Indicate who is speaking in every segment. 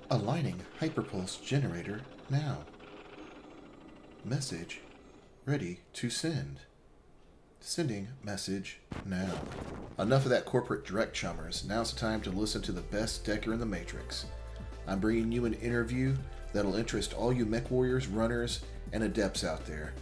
Speaker 1: Aligning hyperpulse generator now. Message ready to send. Sending message now. Enough of that corporate direct chummers. Now's the time to listen to the best decker in the Matrix. I'm bringing you an interview that'll interest all you mech warriors, runners, and adepts out there.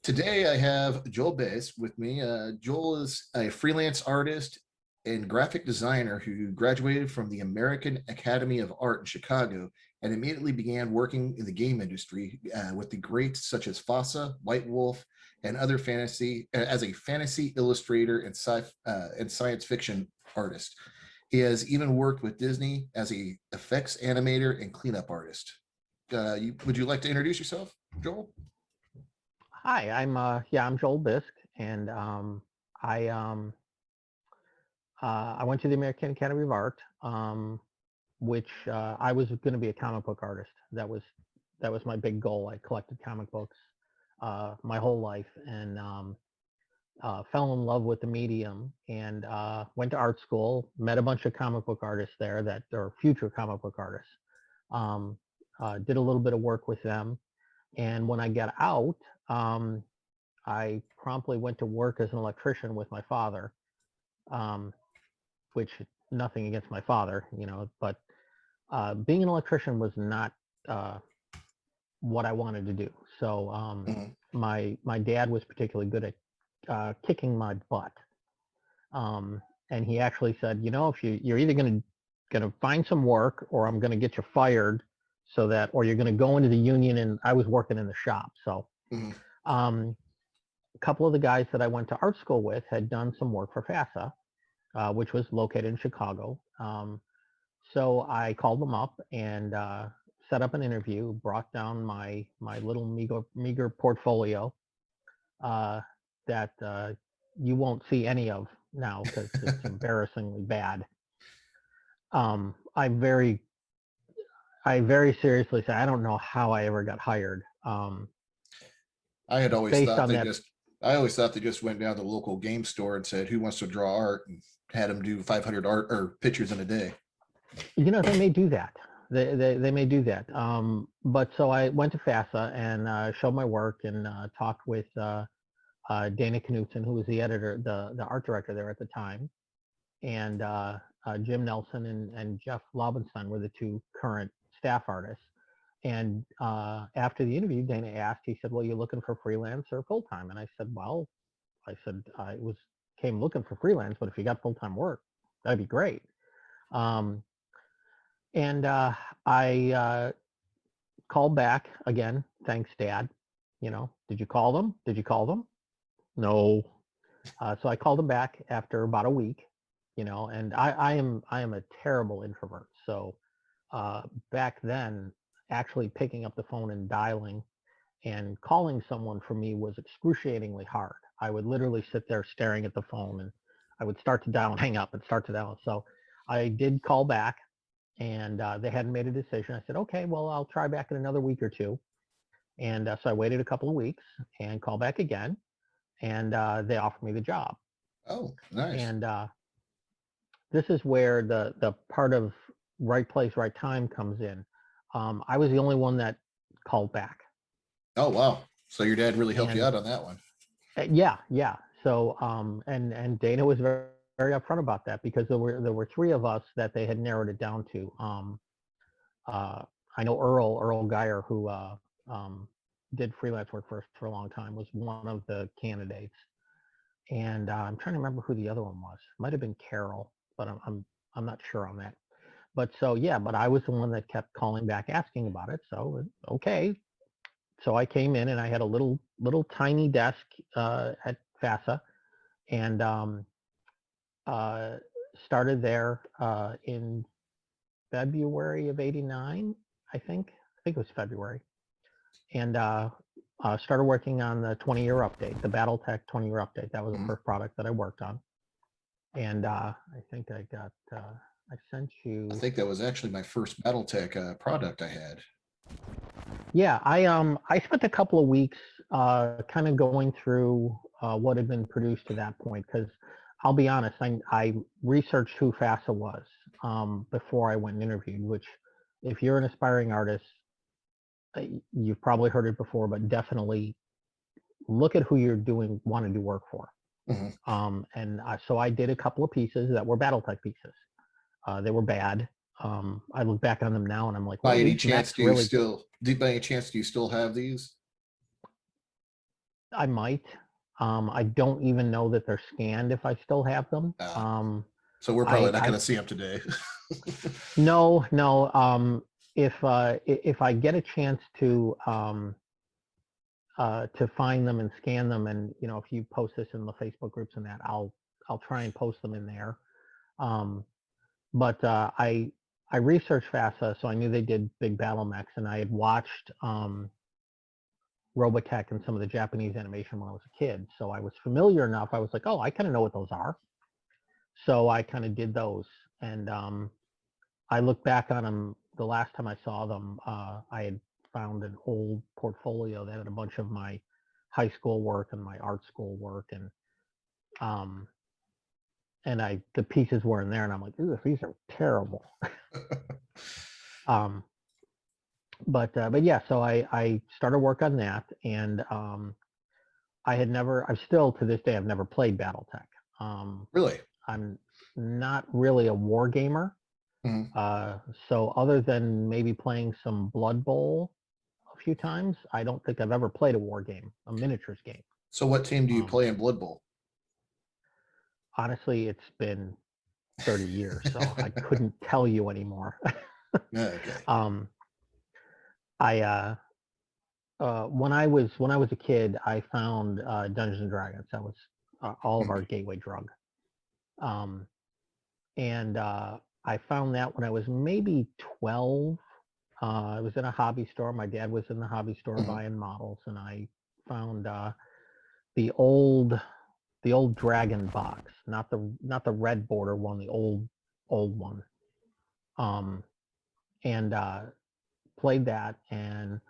Speaker 1: Today I have Joel Biske with me. Joel is a freelance artist and graphic designer who graduated from the American Academy of Art in Chicago and immediately began working in the game industry with the greats such as FASA, White Wolf, and other fantasy as a fantasy illustrator and science fiction artist. He has even worked with Disney as a effects animator and cleanup artist. Would you like to introduce yourself, Joel?
Speaker 2: Hi, I'm Joel Biske, and I I went to the American Academy of Art, which I was going to be a comic book artist. That was my big goal. I collected comic books my whole life, and fell in love with the medium, and went to art school. Met a bunch of comic book artists there that are future comic book artists. Um, did a little bit of work with them, and when I got out, um, I promptly went to work as an electrician with my father, um, which nothing against my father, but being an electrician was not uh, what I wanted to do. So
Speaker 1: Mhm.
Speaker 2: my dad was particularly good at kicking my butt, and he actually said, if you're either gonna find some work, or I'm gonna get you fired, or you're gonna go into the union. And I was working in the shop, so.
Speaker 1: Mhm.
Speaker 2: Um, a couple of the guys that I went to art school with had done some work for FASA, which was located in Chicago. So I called them up and set up an interview, brought down my little meager portfolio uh, that you won't see any of now because it's embarrassingly bad. Um, I very I very seriously say I don't know how I ever got hired.
Speaker 1: I had always
Speaker 2: Based
Speaker 1: thought
Speaker 2: on
Speaker 1: they
Speaker 2: that,
Speaker 1: just I always thought they just went down to the local game store and said, "Who wants to draw art?" and had them do 500 art or pictures in a day.
Speaker 2: they may do that. They may do that. But so I went to FASA and showed my work, and talked with Dana Knutson, who was the editor, the art director there at the time, and Jim Nelson and Jeff Lobenstein were the two current staff artists. And after the interview, Dana asked, he said, "Well, you're looking for freelance or full time?" And I said, "Well, I came looking for freelance, but if you got full time work, that'd be great." Um, and I called back again. Thanks, Dad. Did you call them? Did you call them? No. So I called him back after about a week, and I am a terrible introvert. So uh, back then, actually picking up the phone and dialing and calling someone for me was excruciatingly hard. I would literally sit there staring at the phone, and I would start to dial and hang up and start to dial. So I did call back, and they hadn't made a decision. I said, okay, well, I'll try back in another week or two. And so I waited a couple of weeks and called back again, and they offered me the job.
Speaker 1: Oh, nice.
Speaker 2: And this is where the part of right place, right time comes in. I was the only one that called back,
Speaker 1: Oh, wow. So your dad really helped you
Speaker 2: and
Speaker 1: out on that one.
Speaker 2: yeah, yeah. So and Dana was very upfront about that, because there were three of us that they had narrowed it down to. Uh, I know Earl Geyer, who did freelance work for a long time, was one of the candidates, and I'm trying to remember who the other one was. Might have been Carol, but I'm not sure on that. But so yeah, but I was the one that kept calling back asking about it. So okay, so I came in and I had a little tiny desk at FASA, and uh, started there in February of '89, I think. I think it was February, and started working on the 20-year update, the Battletech 20-year update. That was the
Speaker 1: Mhm.
Speaker 2: first product that I worked on, and I think I got. I sent
Speaker 1: I
Speaker 2: you.
Speaker 1: think that was actually my first Battletech product I had.
Speaker 2: Yeah, I spent a couple of weeks kind of going through. what had been produced to that point. Because I'll be honest, I researched who FASA was before I went and interviewed. Which, if you're an aspiring artist, you've probably heard it before, but definitely look at who you're want to do work for. So I did a couple of pieces that were Battletech pieces. They were bad. I look back on them now and I'm like,
Speaker 1: By
Speaker 2: well,
Speaker 1: any
Speaker 2: these
Speaker 1: chance,
Speaker 2: mechs really.
Speaker 1: by any chance, do you still have these?
Speaker 2: I might. I don't even know that they're scanned if I still have them.
Speaker 1: So we're probably not going to see them today.
Speaker 2: No. If I get a chance to find them and scan them, and if you post this in the Facebook groups and that, I'll try and post them in there. But I researched FASA, so I knew they did big battle mechs, and I had watched Robotech and some of the Japanese animation when I was a kid. So I was familiar enough. I was like, oh, I kind of know what those are. So I kind of did those. And I look back on them. The last time I saw them, I had found an old portfolio that had a bunch of my high school work and my art school work. And the pieces were in there. And I'm like, ooh, these are terrible. But yeah, so I started work on that, and I've still to this day, I've never played Battletech.
Speaker 1: Really?
Speaker 2: I'm not really a war gamer. So other than maybe playing some Blood Bowl a few times, I don't think I've ever played a war game, a miniatures game.
Speaker 1: So what team do you play in Blood Bowl?
Speaker 2: Honestly, it's been 30 years, so I couldn't tell you anymore.
Speaker 1: Okay.
Speaker 2: When I was a kid, I found Dungeons and Dragons. That was all of our gateway drug. And I found that when I was maybe 12. I was in a hobby store. My dad was in the hobby store buying models, and I found the old dragon box, not the red border one, the old one. And played that, and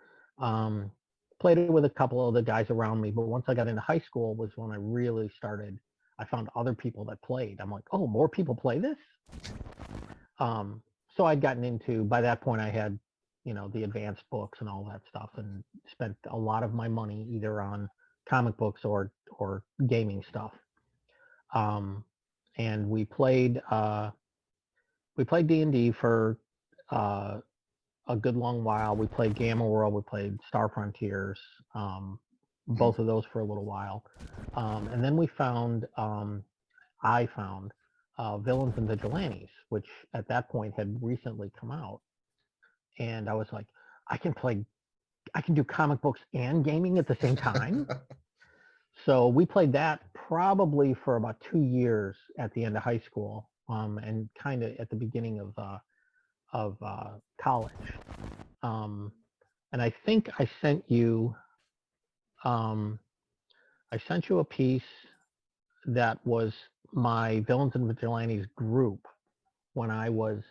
Speaker 2: played it with a couple of the guys around me. But once I got into high school was when I really started. I found other people that played. I'm like, oh, more people play this. So I'd gotten into, by that point I had, the advanced books and all that stuff, and spent a lot of my money either on comic books or gaming stuff. And we played D&D for a good long while. We played Gamma World, we played Star Frontiers, both of those for a little while. And then I found Villains and Vigilantes, which at that point had recently come out. And I was like, I can do comic books and gaming at the same time. So we played that probably for about 2 years at the end of high school, and kind of at the beginning of college. And I think I sent you a piece that was my Villains and Vigilantes group when I was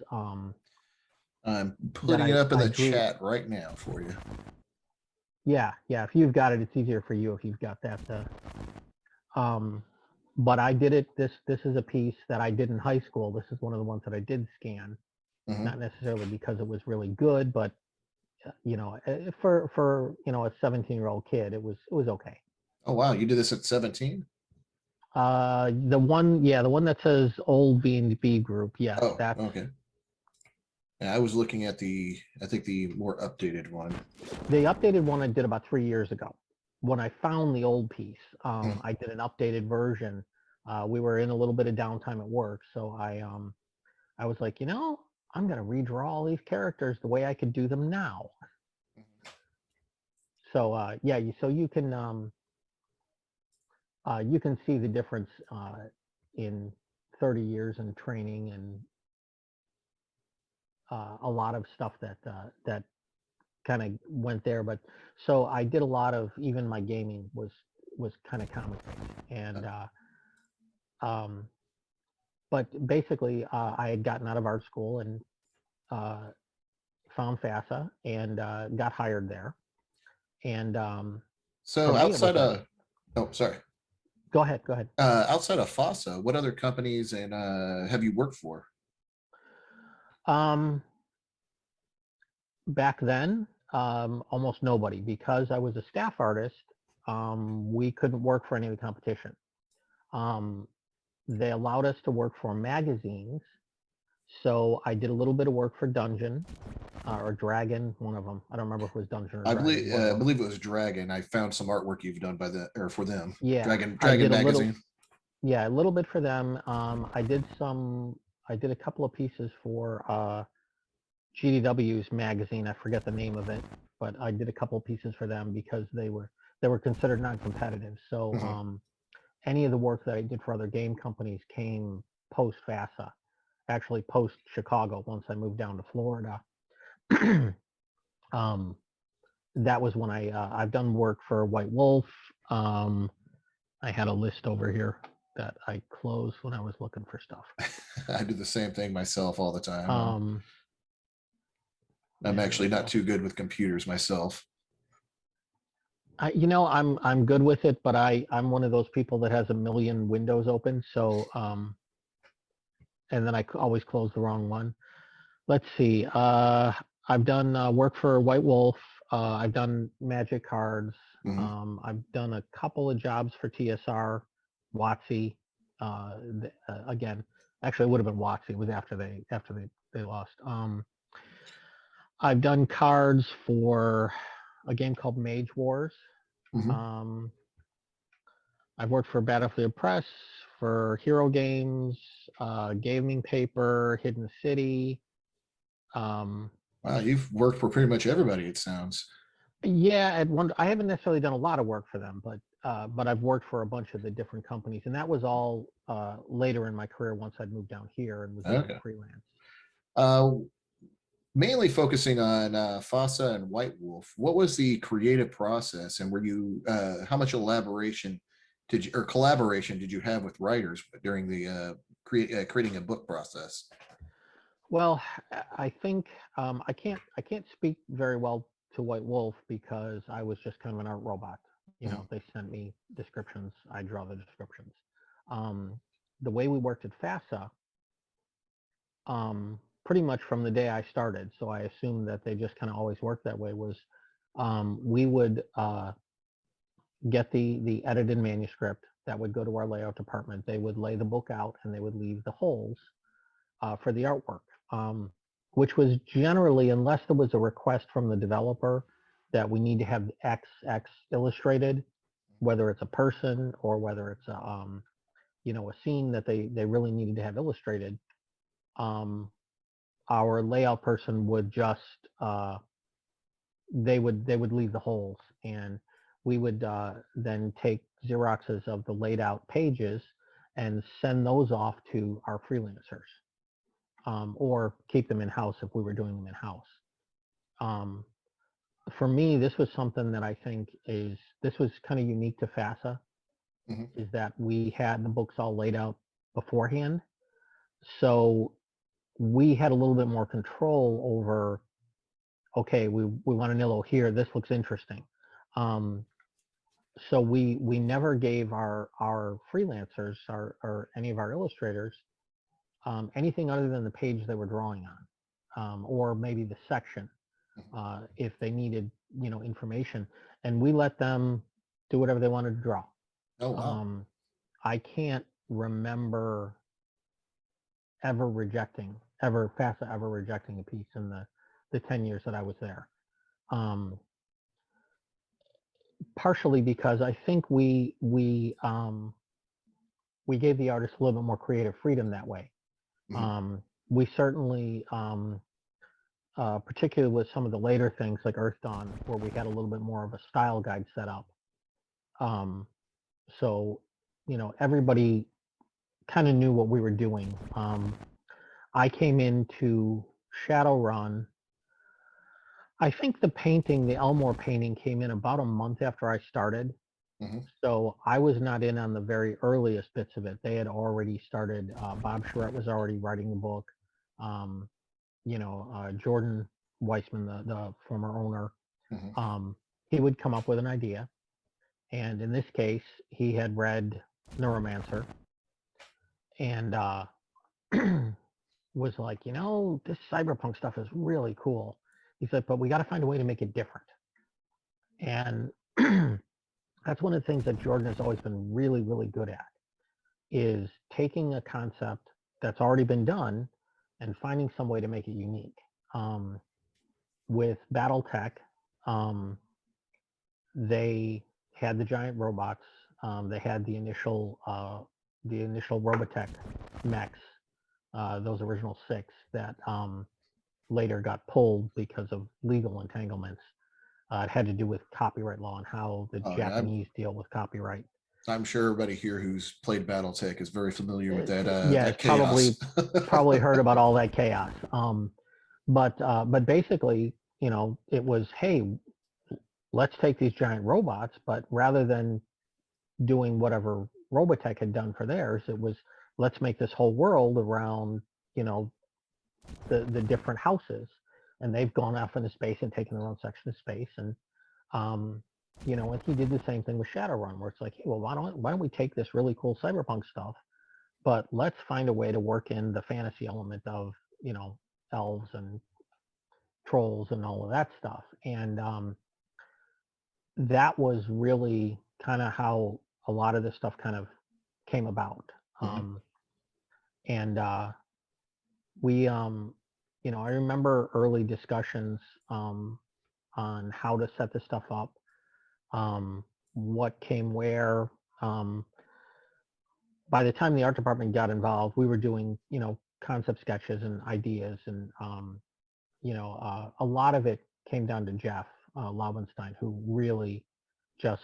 Speaker 1: I'm putting it up in the chat right now for you.
Speaker 2: Yeah, if you've got it, it's easier for you if you've got that. But I did it. This is a piece that I did in high school. This is one of the ones that I did scan. Not necessarily because it was really good, but for a 17-year-old kid, it was okay.
Speaker 1: Oh wow, you did this at 17?
Speaker 2: The one that says old B&B group. Yes,
Speaker 1: oh,
Speaker 2: that's
Speaker 1: okay. Yeah, I was looking at I think the more updated one.
Speaker 2: The updated one I did about 3 years ago. When I found the old piece, I did an updated version. We were in a little bit of downtime at work, so I was like, I'm going to redraw all these characters the way I could do them now. So so you can see the difference in 30 years in training, and a lot of stuff that kind of went there. But so I did a lot of, even my gaming was kind of comic based, and but basically I had gotten out of art school and found FASA and got hired there. And
Speaker 1: so outside of, oh, sorry.
Speaker 2: Go ahead. Go ahead.
Speaker 1: Outside of FASA, what other companies and have you worked for?
Speaker 2: Um, Back then, almost nobody, because I was a staff artist. We couldn't work for any of the competition. Um, they allowed us to work for magazines. So I did a little bit of work for Dungeon or Dragon, one of them. I don't remember if it was Dungeon or
Speaker 1: I
Speaker 2: Dragon,
Speaker 1: believe
Speaker 2: one of them.
Speaker 1: believe it was Dragon. I found some artwork you've done by the or for them.
Speaker 2: Yeah, I
Speaker 1: Dragon
Speaker 2: did a little.
Speaker 1: magazine.
Speaker 2: Yeah, a little bit for them. I did some. I did a couple of pieces for GDW's magazine. I forget the name of it, but I did a couple of pieces for them because they were considered non-competitive. So
Speaker 1: Hmm.
Speaker 2: any of the work that I did for other game companies came post FASA, actually post Chicago. Once I moved down to Florida, um, that was when I've done work for White Wolf. Um, I had a list over here that I closed when I was looking for stuff.
Speaker 1: I do the same thing myself all the time.
Speaker 2: Um,
Speaker 1: I'm
Speaker 2: there we
Speaker 1: actually not
Speaker 2: go.
Speaker 1: too good with computers myself.
Speaker 2: I'm good with it, but I'm one of those people that has a million windows open. So and then always close the wrong one. Let's see. I've done work for White Wolf. I've done Magic cards.
Speaker 1: Hmm.
Speaker 2: I've done a couple of jobs for TSR, WotC. Again, actually, it would have been WotC. It was after they lost. I've done cards for a game called Mage Wars.
Speaker 1: Hmm.
Speaker 2: Um, I've worked for Battlefield Press, for Hero Games, Gaming Paper, Hidden City. Um,
Speaker 1: Wow, you've worked for pretty much everybody, it sounds.
Speaker 2: yeah, I haven't necessarily done a lot of work for them, but I've worked for a bunch of the different companies, and that was all later in my career once I'd moved down here and was doing
Speaker 1: Okay.
Speaker 2: freelance.
Speaker 1: Uh, Mainly focusing on FASA and White Wolf. What was the creative process, and were you how much elaboration did you or collaboration did you have with writers during the creating a book process?
Speaker 2: Well, I think I can't speak very well to White Wolf because I was just kind of an art robot.
Speaker 1: Mhm.
Speaker 2: They sent me descriptions, I draw the descriptions. Um, the way we worked at FASA, pretty much from the day I started, so I assume that they just kind of always worked that way, was we would get the edited manuscript that would go to our layout department. They would lay the book out and they would leave the holes for the artwork, which was generally, unless there was a request from the developer that we need to have XX illustrated, whether it's a person or whether it's a scene that they really needed to have illustrated. Um, our layout person would just they would leave the holes, and we would then take Xeroxes of the laid out pages and send those off to our freelancers, or keep them in house if we were doing them in house. Um, for me, this was something that I think this was kind of unique to FASA,
Speaker 1: Mhm.
Speaker 2: is that we had the books all laid out beforehand. So we had a little bit more control over, okay, we want an illo here. This looks interesting. Um, so we never gave our freelancers or any of our illustrators anything other than the page they were drawing on, or maybe the section if they needed information, and we let them do whatever they wanted to draw.
Speaker 1: Oh wow.
Speaker 2: Um, I can't remember FASA ever rejecting a piece in the 10 years that I was there. Um, Partially because I think we gave the artists a little bit more creative freedom that way.
Speaker 1: Mhm.
Speaker 2: Um, we certainly, particularly with some of the later things like Earthdawn, where we had a little bit more of a style guide set up. Um, so, everybody kind of knew what we were doing. I came into Shadowrun. I think the Elmore painting came in about a month after I started.
Speaker 1: Mhm.
Speaker 2: So I was not in on the very earliest bits of it. They had already started. Bob Charette was already writing the book. Um, Jordan Weissman, the former owner,
Speaker 1: Mhm.
Speaker 2: um, he would come up with an idea. And in this case, he had read neuromancer, and was like, this cyberpunk stuff is really cool. He's like, but we got to find a way to make it different. And that's one of the things that Jordan has always been really, really good at, is taking a concept that's already been done and finding some way to make it unique. With Battletech, they had the giant robots. They had the initial Robotech mechs, those original 6 that later got pulled because of legal entanglements. It had to do with copyright law and how the Japanese deal with copyright.
Speaker 1: I'm sure everybody here who's played BattleTech is very familiar with that.
Speaker 2: Yeah,
Speaker 1: that chaos.
Speaker 2: probably heard about all that chaos. But basically, it was, hey, let's take these giant robots, but rather than doing whatever Robotech had done for theirs, it was, let's make this whole world around, the different houses, and they've gone off into space and taken their own section of space. And and he did the same thing with Shadowrun, where it's like, hey, well, why don't we take this really cool cyberpunk stuff, but let's find a way to work in the fantasy element of, elves and trolls and all of that stuff. And that was really kind of how a lot of this stuff kind of came about.
Speaker 1: Mm-hmm.
Speaker 2: And we, I remember early discussions on how to set this stuff up, what came where. By the time the art department got involved, we were doing, concept sketches and ideas, and a lot of it came down to Jeff Laubenstein, who really just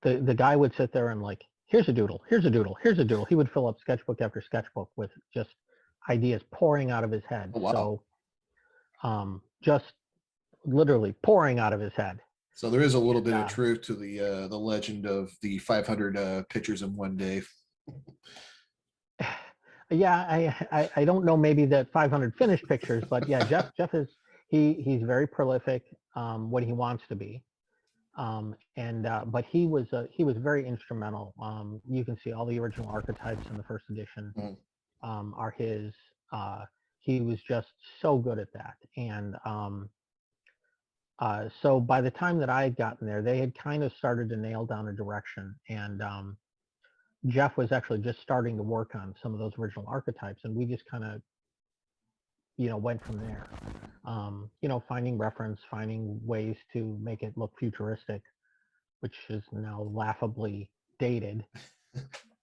Speaker 2: the guy would sit there and like, here's a doodle, here's a doodle, here's a doodle. He would fill up sketchbook after sketchbook with just ideas pouring out of his head.
Speaker 1: Oh, wow.
Speaker 2: So just literally pouring out of his head.
Speaker 1: So there is a little bit of truth to the legend of the 500 pictures in one day.
Speaker 2: Yeah, I don't know, maybe that 500 finished pictures, but yeah, Jeff is he's very prolific when he wants to be, but he was very instrumental. You can see all the original archetypes in the first edition are his. He was just so good at that, and so by the time that I had gotten there, they had kind of started to nail down a direction, and Jeff was actually just starting to work on some of those original archetypes, and we just kind of, went from there. Finding reference, finding ways to make it look futuristic, which is now laughably dated.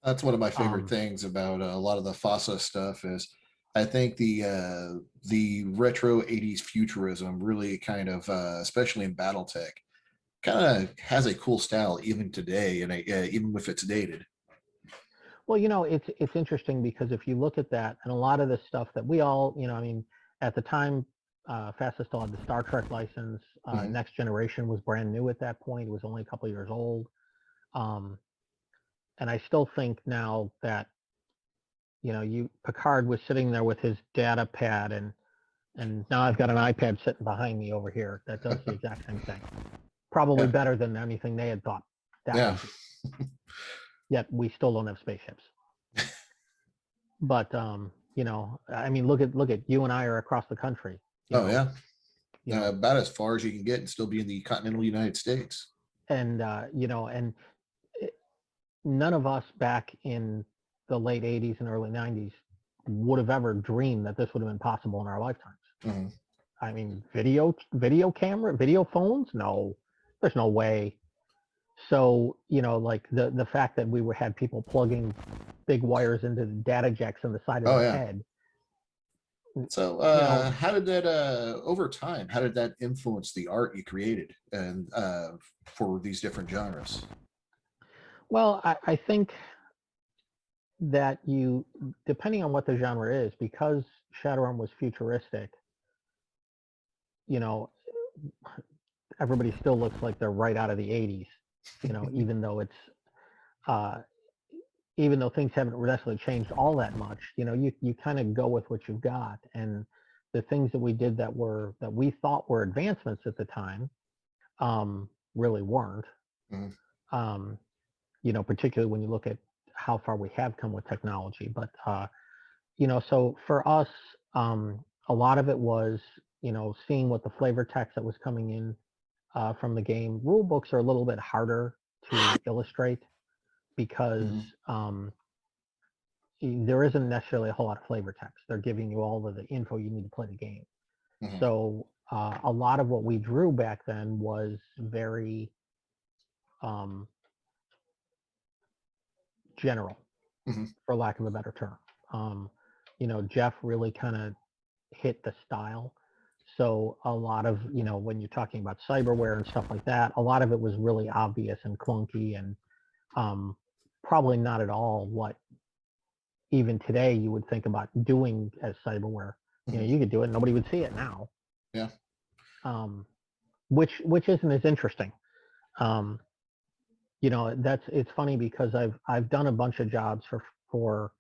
Speaker 1: That's one of my favorite things about a lot of the FASA stuff is I think the retro 80s futurism really kind of, especially in Battletech, kind of has a cool style even today, and even if it's dated.
Speaker 2: Well, it's interesting because if you look at that, and a lot of the stuff that we all, at the time, FASA still had the Star Trek license. Next Generation was brand new at that point. It was only a couple years old. And I still think now that, Picard was sitting there with his data pad, and now I've got an iPad sitting behind me over here that does the exact same thing. Probably better than anything they had thought. Yet we still don't have spaceships. But look at you and I are across the country.
Speaker 1: About as far as you can get and still be in the continental United States.
Speaker 2: And none of us back in the late 80s and early 90s would have ever dreamed that this would have been possible in our lifetimes. I mean, video camera, video phones? No, there's no way. So, like the fact that we had people plugging big wires into the data jacks on the side of the head.
Speaker 1: So how did that, over time, how did that influence the art you created and for these different genres?
Speaker 2: Well, I think that depending on what the genre is, because Shadowrun was futuristic, everybody still looks like they're right out of the 80s, even though it's, even though things haven't necessarily changed all that much, you kind of go with what you've got. And the things that we did that we thought were advancements at the time, really weren't. particularly when you look at how far we have come with technology. But so for us, a lot of it was, seeing what the flavor text that was coming in from the game. Rule books are a little bit harder to illustrate because there isn't necessarily a whole lot of flavor text. They're giving you all of the info you need to play the game. So a lot of what we drew back then was very general, for lack of a better term. Jeff really kind of hit the style. So a lot of, when you're talking about cyberware and stuff like that, a lot of it was really obvious and clunky and probably not at all what even today you would think about doing as cyberware. You could do it, nobody would see it now.
Speaker 1: Yeah.
Speaker 2: Which isn't as interesting. It's funny because I've done a bunch of jobs for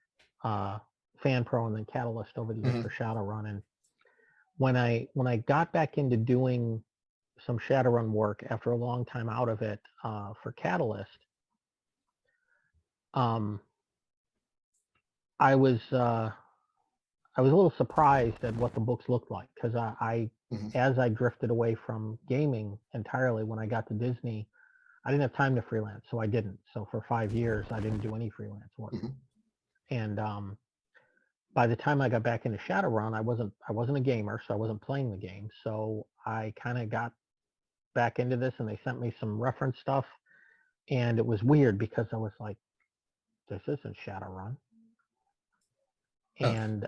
Speaker 2: FanPro and then Catalyst over the years for Shadowrun, and when I got back into doing some Shadowrun work after a long time out of it for Catalyst, I was a little surprised at what the books looked like, because as I drifted away from gaming entirely when I got to Disney, I didn't have time to freelance, so I didn't. So for 5 years, I didn't do any freelance work. And by the time I got back into Shadowrun, I wasn't a gamer, so I wasn't playing the game. So I kind of got back into this, and they sent me some reference stuff, and it was weird because I was like, this isn't Shadowrun. And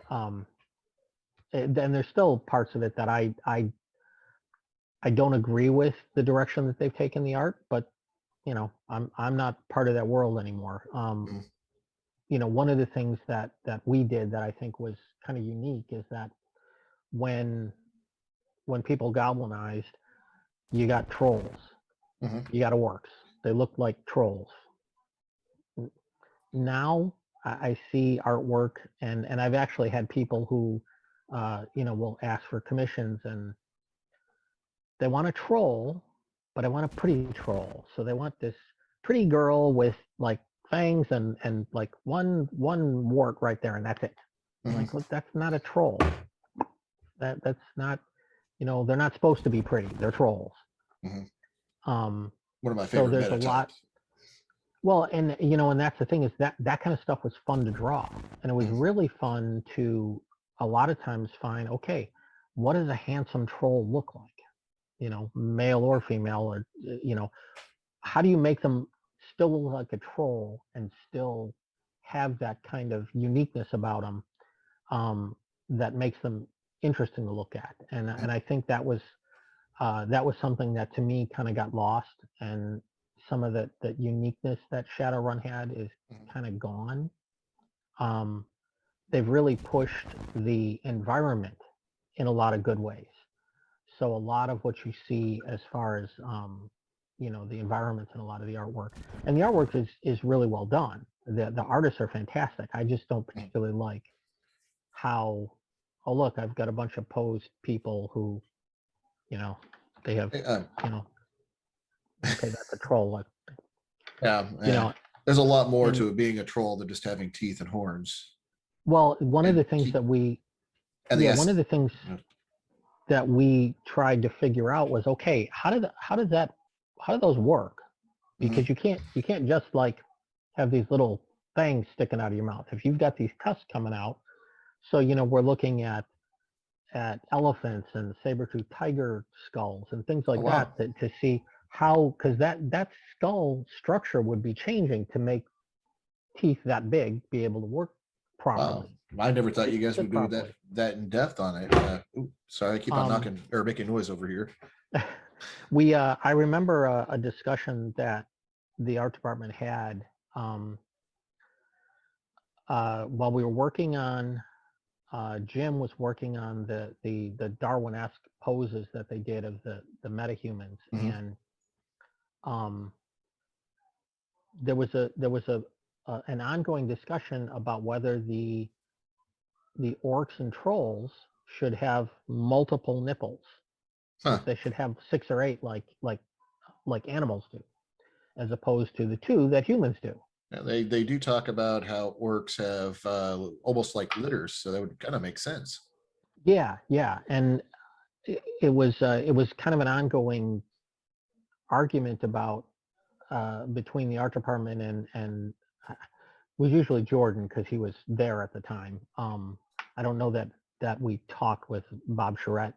Speaker 2: then there's still parts of it that I don't agree with the direction that they've taken the art, but I'm not part of that world anymore. One of the things that we did that I think was kind of unique is that when people goblinized, you got trolls, you got orcs. They looked like trolls. Now I see artwork, and I've actually had people who will ask for commissions, and they want a troll, but I want a pretty troll. So they want this pretty girl with like fangs and like one wart right there, and that's it. Like, look, that's not a troll. That's not, they're not supposed to be pretty. They're trolls.
Speaker 1: One of my favorite
Speaker 2: there's a lot. Well, and and that's the thing, is that kind of stuff was fun to draw, and it was really fun to a lot of times find, okay, what does a handsome troll look like? Male or female, or how do you make them still look like a troll and still have that kind of uniqueness about them that makes them interesting to look at? And I think that was something that to me kind of got lost, and some of that uniqueness that Shadowrun had is kind of gone. They've really pushed the environment in a lot of good ways. So a lot of what you see as far as the environments and a lot of the artwork, and the artwork is really well done. The artists are fantastic. I just don't particularly like how, oh look, I've got a bunch of posed people who, they have, okay, that's a troll. Like,
Speaker 1: there's a lot more to it being a troll than just having teeth and horns.
Speaker 2: Well, one of the things that we tried to figure out was, okay, how do those work? Because you can't just like have these little fangs sticking out of your mouth. If you've got these tusks coming out, so we're looking at elephants and saber-toothed tiger skulls and things like that to see how, because that skull structure would be changing to make teeth that big be able to work properly.
Speaker 1: Wow. I never thought you guys would do that in depth on it. Sorry, I keep on knocking or making noise over here.
Speaker 2: I remember a discussion that the art department had while we were working on. Jim was working on the Darwin-esque poses that they did of the metahumans, and there was an ongoing discussion about whether the orcs and trolls should have multiple nipples. They should have 6 or 8 like animals do. as opposed to the two that humans do.
Speaker 1: Yeah, they do talk about how orcs have almost like litters, so that would kind of make sense.
Speaker 2: Yeah, yeah, and it was kind of an ongoing argument about between the art department and was usually Jordan because he was there at the time. I don't know that we talked with Bob Charette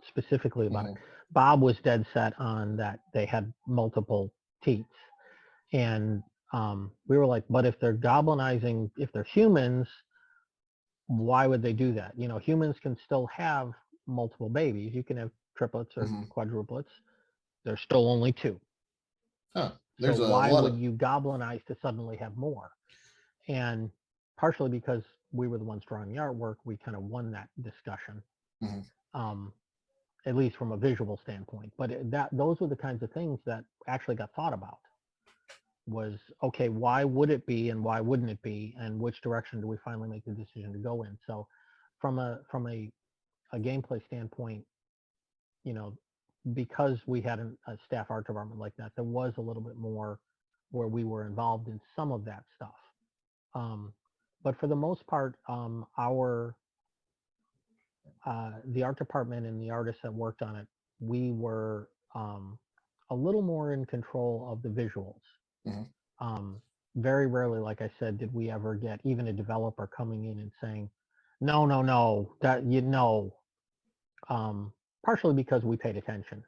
Speaker 2: specifically about it.
Speaker 1: Mhm.
Speaker 2: Bob was dead set on that they had multiple teats, and we were like, but if they're goblinizing, if they're humans, why would they do that? You know, humans can still have multiple babies. You can have triplets or
Speaker 1: Mhm.
Speaker 2: quadruplets. There's still only two.
Speaker 1: Huh.
Speaker 2: So
Speaker 1: There's a
Speaker 2: why
Speaker 1: lot
Speaker 2: would
Speaker 1: of.
Speaker 2: you goblinize to suddenly have more? And partially because we were the ones drawing the artwork, we kind of won that discussion,
Speaker 1: Mhm.
Speaker 2: um, at least from a visual standpoint. But those were the kinds of things that actually got thought about. Was okay, why would it be and why wouldn't it be, and which direction do we finally make the decision to go in? So, from a gameplay standpoint, you know, because we had a staff art department like that, there was a little bit more where we were involved in some of that stuff. Um, but for the most part, our the art department and the artists that worked on it, we were a little more in control of the visuals.
Speaker 1: Mhm.
Speaker 2: Um, Very rarely, like I said, did we ever get even a developer coming in and saying, "No, no, no, that you know." Partially because we paid attention,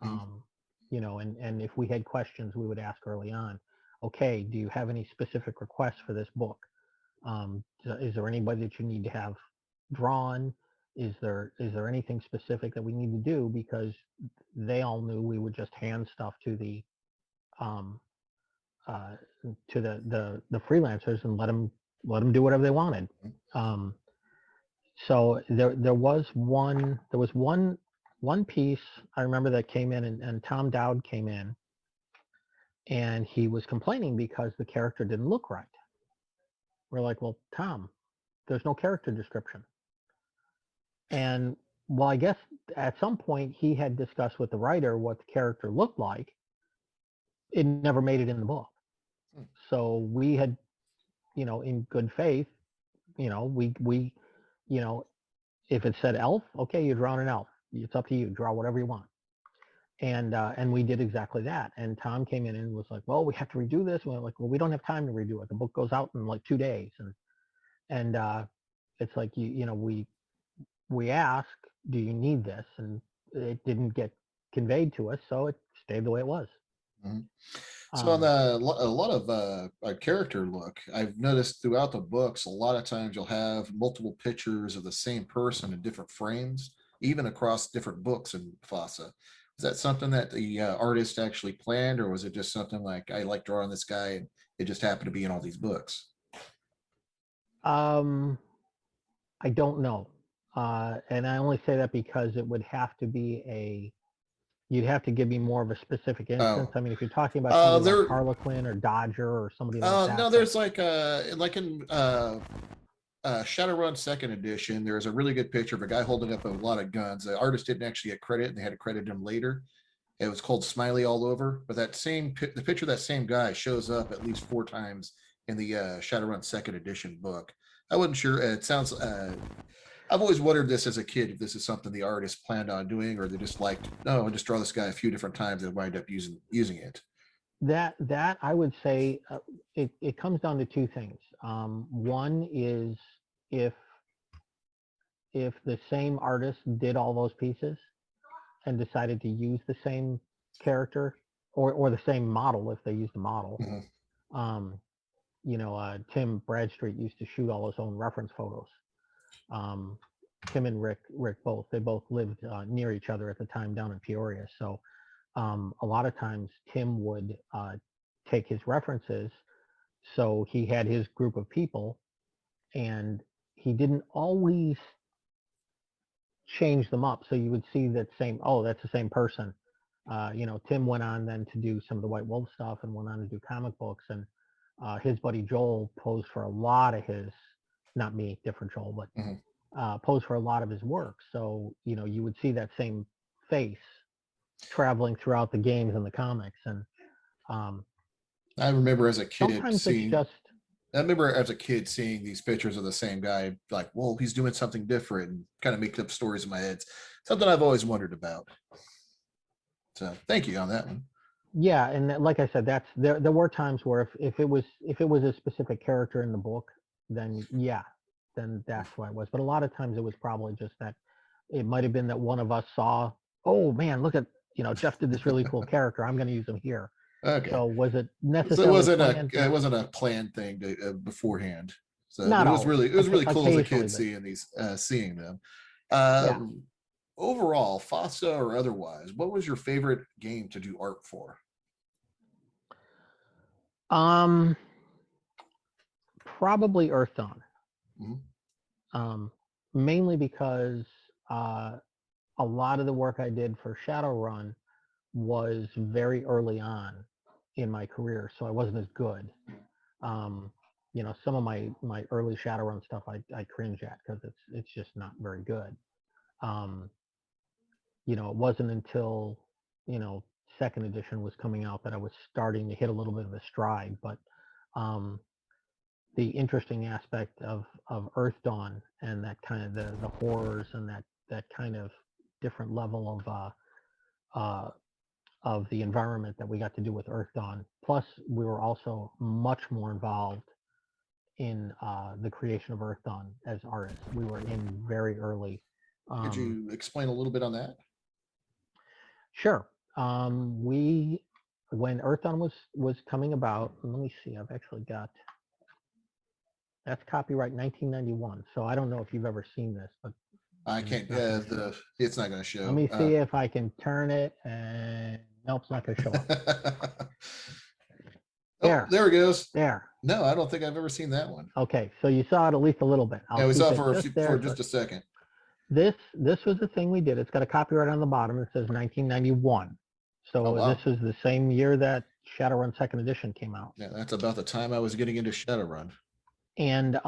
Speaker 1: Mhm.
Speaker 2: um, you know, and if we had questions, we would ask early on. Okay, do you have any specific requests for this book? Is there anybody that you need to have drawn? Is there anything specific that we need to do? Because they all knew we would just hand stuff um, uh, to the freelancers and let them do whatever they wanted. Um, so there was one piece I remember that came in, and Tom Dowd came in and he was complaining because the character didn't look right. We're like, well, Tom, there's no character description. And well, I guess at some point he had discussed with the writer what the character looked like. It never made it in the book.
Speaker 1: Mhm.
Speaker 2: So we had, in good faith, we, you know, if it said elf, okay, you draw an elf. It's up to you. Draw whatever you want. And we did exactly that. And Tom came in and was like, well, we have to redo this. And we're like, well, we don't have time to redo it. The book goes out in like 2 days. And it's like, we ask, do you need this? And it didn't get conveyed to us. So it stayed the way it was.
Speaker 1: Mhm. So on
Speaker 2: Um,
Speaker 1: a lot of character look, I've noticed throughout the books, a lot of times you'll have multiple pictures of the same person in different frames, even across different books in FASA. Is that something that the artist actually planned, or was it just something like I like drawing this guy and it just happened to be in all these books?
Speaker 2: um, I don't know. And I only say that because it would have to be you'd have to give me more of a specific instance.
Speaker 1: Oh,
Speaker 2: I mean, if you're talking about somebody like
Speaker 1: there.
Speaker 2: Harlequin or Dodger or somebody like that,
Speaker 1: No,
Speaker 2: but
Speaker 1: there's like in Shadowrun Second Edition, there's a really good picture of a guy holding up a lot of guns. The artist didn't actually get credit, and they had to credit him later. It was called Smiley All Over, but the picture of that same guy shows up at least 4 times in the Shadowrun Second Edition book. I wasn't sure. It sounds. I've always wondered this as a kid if this is something the artist planned on doing, or they just liked. No, I just draw this guy a few different times and wind up using it.
Speaker 2: that I would say it comes down to two things. One is if if the same artist did all those pieces and decided to use the same character or the same model if they used a model.
Speaker 1: Mhm.
Speaker 2: Um, Tim Bradstreet used to shoot all his own reference photos. Um, Tim and Rick both, they both lived near each other at the time down in Peoria. So a lot of times Tim would take his references. So he had his group of people, and he didn't always change them up. So you would see that same, oh, that's the same person. Tim went on then to do some of the White Wolf stuff and went on to do comic books. And his buddy Joel posed for a lot of his, not me, different Joel, but
Speaker 1: Mhm.
Speaker 2: posed for a lot of his work. So, you would see that same face traveling throughout the games and the comics. And
Speaker 1: I remember as a kid
Speaker 2: Sometimes it's
Speaker 1: seeing.
Speaker 2: just,
Speaker 1: I remember as a kid seeing these pictures of the same guy, like, well, he's doing something different, and kind of make up stories in my head. Something I've always wondered about. So, thank you on that one.
Speaker 2: yeah, and like I said, that's there were times where if it was a specific character in the book, then yeah, then that's why it was. But a lot of times it was probably just that it might have been that one of us saw, oh man, look at, Jeff did this really cool character. I'm going to use him here.
Speaker 1: Okay,
Speaker 2: So was it
Speaker 1: so
Speaker 2: necessarily planned?
Speaker 1: it wasn't a planned thing beforehand. So, but
Speaker 2: Not always.
Speaker 1: it was really cool as a
Speaker 2: Occasionally,
Speaker 1: kid
Speaker 2: but
Speaker 1: seeing them. Uh,
Speaker 2: yeah.
Speaker 1: Overall, FASA or otherwise, what was your favorite game to do art for?
Speaker 2: Um, Probably Earthdawn.
Speaker 1: Mhm.
Speaker 2: Um, Mainly because uh, a lot of the work I did for Shadowrun was very early on in my career, so I wasn't as good. Um, some of my early Shadowrun stuff I cringe at because it's just not very good. Um, it wasn't until you know second edition was coming out that I was starting to hit a little bit of a stride. But um, the interesting aspect of Earth Dawn and that kind of the horrors and that kind of different level of the environment that we got to do with Earth Dawn. Plus, we were also much more involved in the creation of Earth Dawn as artists. We were in very early.
Speaker 1: Could
Speaker 2: Um,
Speaker 1: you explain a little bit on that?
Speaker 2: sure. We When Earth Dawn was coming about. Let me see. I've actually got that's copyright 1991. So I don't know if you've ever seen this, but
Speaker 1: I
Speaker 2: and it's
Speaker 1: can't.
Speaker 2: not going to show.
Speaker 1: It's not going to
Speaker 2: Let
Speaker 1: show.
Speaker 2: me see if I can turn it, and nope, it's not going to show up.
Speaker 1: Oh,
Speaker 2: There,
Speaker 1: there it goes.
Speaker 2: there.
Speaker 1: No, I don't think I've ever seen that one.
Speaker 2: Okay, so you saw it at least a little bit.
Speaker 1: Yeah,
Speaker 2: I'll
Speaker 1: we saw
Speaker 2: keep
Speaker 1: it
Speaker 2: it just
Speaker 1: for
Speaker 2: there.
Speaker 1: just a second.
Speaker 2: This was the thing we did. It's got a copyright on the bottom. It says 1991.
Speaker 1: Oh
Speaker 2: So this
Speaker 1: wow.
Speaker 2: is the same year that Shadowrun Second Edition came out.
Speaker 1: Yeah, that's about the time I was getting into Shadowrun.
Speaker 2: And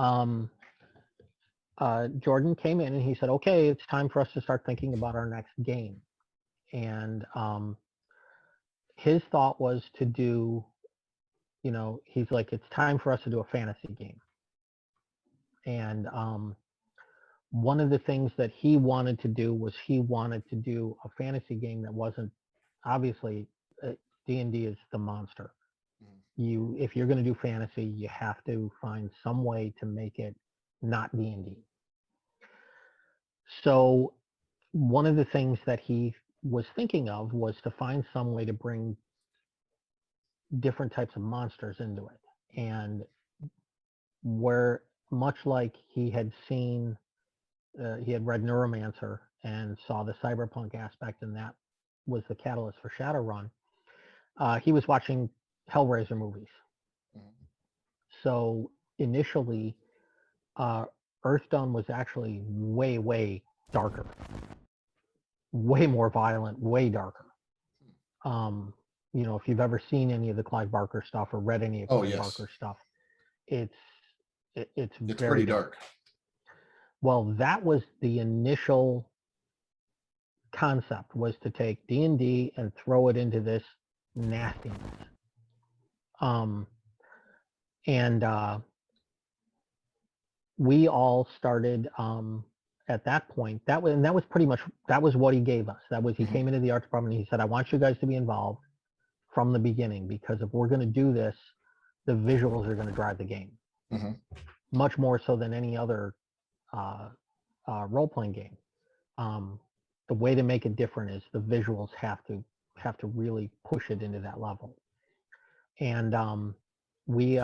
Speaker 2: Jordan came in and he said, "Okay, it's time for us to start thinking about our next game." And his thought was to do, he's like, "It's time for us to do a fantasy game." And one of the things that he wanted to do was he wanted to do a fantasy game that wasn't obviously D&D is the monster.
Speaker 1: Mhm.
Speaker 2: If you're going to do fantasy, you have to find some way to make it not D&D. So one of the things that he was thinking of was to find some way to bring different types of monsters into it. And where much like he had read Neuromancer and saw the cyberpunk aspect, and that was the catalyst for Shadowrun. He was watching Hellraiser movies.
Speaker 1: Mhm.
Speaker 2: So initially, uh, Earthdawn was actually way, way darker, way more violent, way darker. Um, if you've ever seen any of the Clive Barker stuff or read any of
Speaker 1: Oh
Speaker 2: Clive
Speaker 1: yes,
Speaker 2: Barker stuff, it's it's
Speaker 1: it's
Speaker 2: very
Speaker 1: pretty
Speaker 2: dark.
Speaker 1: dark.
Speaker 2: Well, that was the initial concept, was to take D&D and throw it into this nastiness. Um, and we all started at that point. That was pretty much that was what he gave us. He
Speaker 1: Mhm.
Speaker 2: came into the art department and he said, "I want you guys to be involved from the beginning because if we're going to do this, the visuals are going to drive the game
Speaker 1: Mhm.
Speaker 2: much more so than any other uh, role playing game. Um, the way to make it different is the visuals have to really push it into that level." And we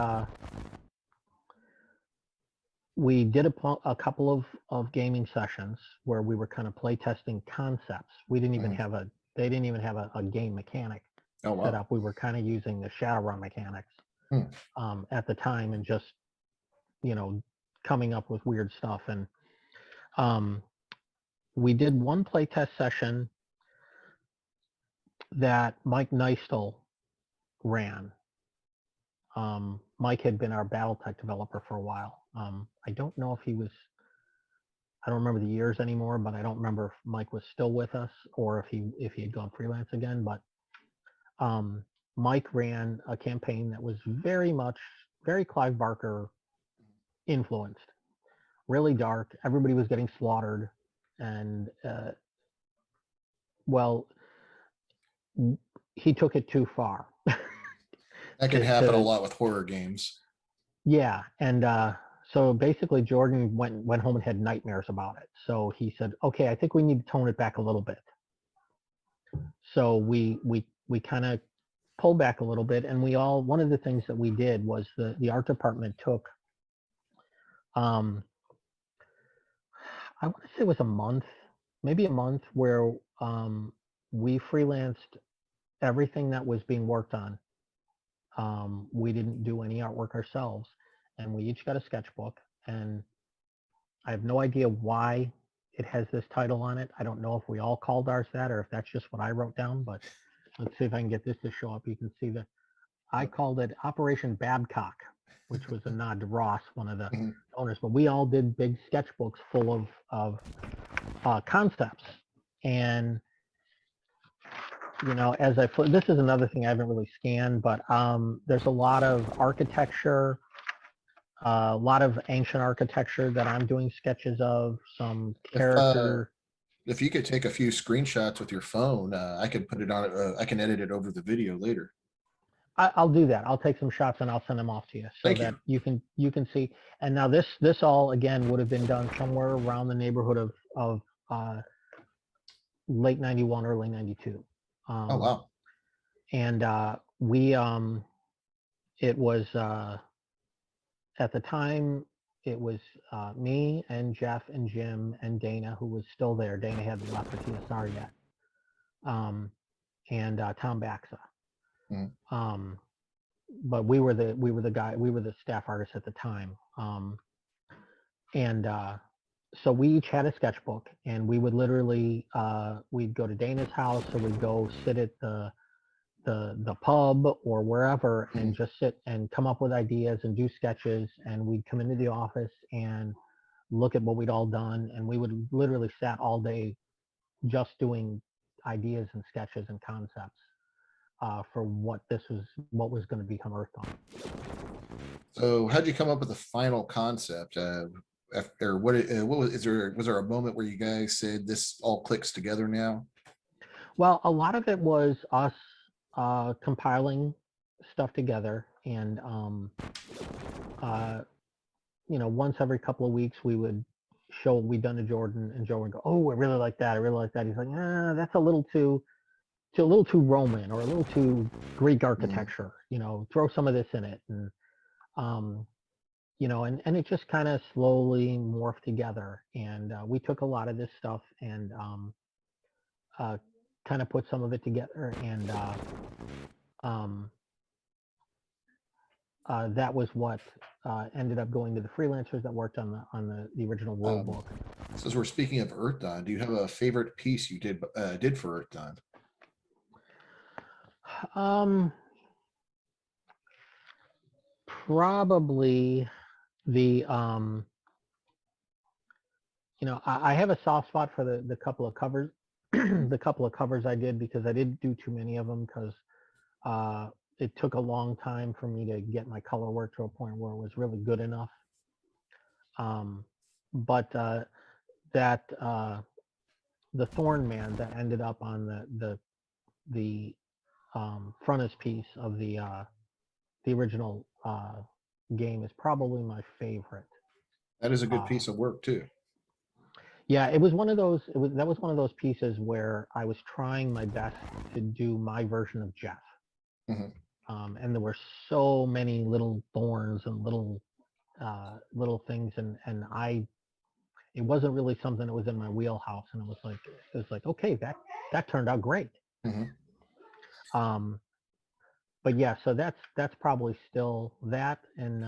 Speaker 2: we did a couple of gaming sessions where we were kind of play testing concepts. We didn't even
Speaker 1: Mhm.
Speaker 2: have a They didn't even have a game mechanic
Speaker 1: Oh
Speaker 2: set
Speaker 1: wow.
Speaker 2: up. We were kind of using the Shadowrun mechanics
Speaker 1: Hmm.
Speaker 2: at the time and just you know coming up with weird stuff. And um, we did one play test session that Mike Neistel ran. Mike had been our Battletech developer for a while. I don't know if he was. I don't remember the years anymore, but I don't remember if Mike was still with us or if he had gone freelance again. But Mike ran a campaign that was very Clive Barker influenced, really dark. Everybody was getting slaughtered, and well, he took it too far.
Speaker 1: That can happen a lot with horror games.
Speaker 2: Yeah, and so basically Jordan went home and had nightmares about it. So he said, "Okay, I think we need to tone it back a little bit." So we kind of pulled back a little bit, and one of the things that we did was the art department took, um, I want to say it was a month, maybe a month, where we freelanced everything that was being worked on. We didn't do any artwork ourselves, and we each got a sketchbook, and I have no idea why it has this title on it. I don't know if we all called ours that or if that's just what I wrote down, but let's see if I can get this to show up. You can see that I called it Operation Babcock, which was a nod to Ross, one of the
Speaker 1: Mhm.
Speaker 2: owners, but we all did big sketchbooks full of concepts. And, as this is another thing I haven't really scanned, but there's a lot of architecture, a lot of ancient architecture that I'm doing sketches of, some
Speaker 1: If uh,
Speaker 2: character.
Speaker 1: if you could take a few screenshots with your phone, I could put it on. I can edit it over the video later.
Speaker 2: I'll do that. I'll take some shots and I'll send them off to you so
Speaker 1: Thank you.
Speaker 2: that you can see. And now this all again would have been done somewhere around the neighborhood of uh, late '91, early '92.
Speaker 1: Oh wow.
Speaker 2: And we it was at the time it was me and Jeff and Jim and Dana, who was still there. Dana hadn't left the TSR yet. Um, and Tom Baxa.
Speaker 1: Mhm.
Speaker 2: But we were the staff artists at the time. And so we each had a sketchbook, and we would literally we'd go to Dana's house, or we'd go sit at the pub or wherever and
Speaker 1: Mhm.
Speaker 2: just sit and come up with ideas and do sketches. And we'd come into the office and look at what we'd all done, and we would literally sat all day just doing ideas and sketches and concepts for what was going to become Earthdawn.
Speaker 1: So, how'd you come up with the final concept? Or what was? Was there a moment where you guys said this all clicks together now?
Speaker 2: Well, a lot of it was us compiling stuff together, and uh, once every couple of weeks we would show what we'd done to Jordan, and Joe would go, "Oh, I really like that. I really like that." He's like, that's a little too Roman or a little too Greek
Speaker 1: Mhm.
Speaker 2: architecture. Throw some of this in it." And um, and it just kind of slowly morphed together. And we took a lot of this stuff and uh, kind of put some of it together. And um, that was what ended up going to the freelancers that worked on the original rule
Speaker 1: Um,
Speaker 2: book.
Speaker 1: since we're speaking of Earthdawn, do you have a favorite piece you did for Earthdawn?
Speaker 2: Um, Probably the I have a soft spot for the couple of covers, the couple of covers I did, because I didn't do too many of them because uh, it took a long time for me to get my color work to a point where it was really good enough. Um, but that the Thorn Man that ended up on the frontispiece of the original game is probably my favorite.
Speaker 1: That is a good
Speaker 2: Uh,
Speaker 1: piece of work too.
Speaker 2: yeah, it was one of those. That was one of those pieces where I was trying my best to do my version of Jeff,
Speaker 1: Mhm.
Speaker 2: and there were so many little thorns and little things, and it wasn't really something that was in my wheelhouse, and it was like okay, that turned out great.
Speaker 1: Mhm.
Speaker 2: Um, but yeah, so that's probably still that. And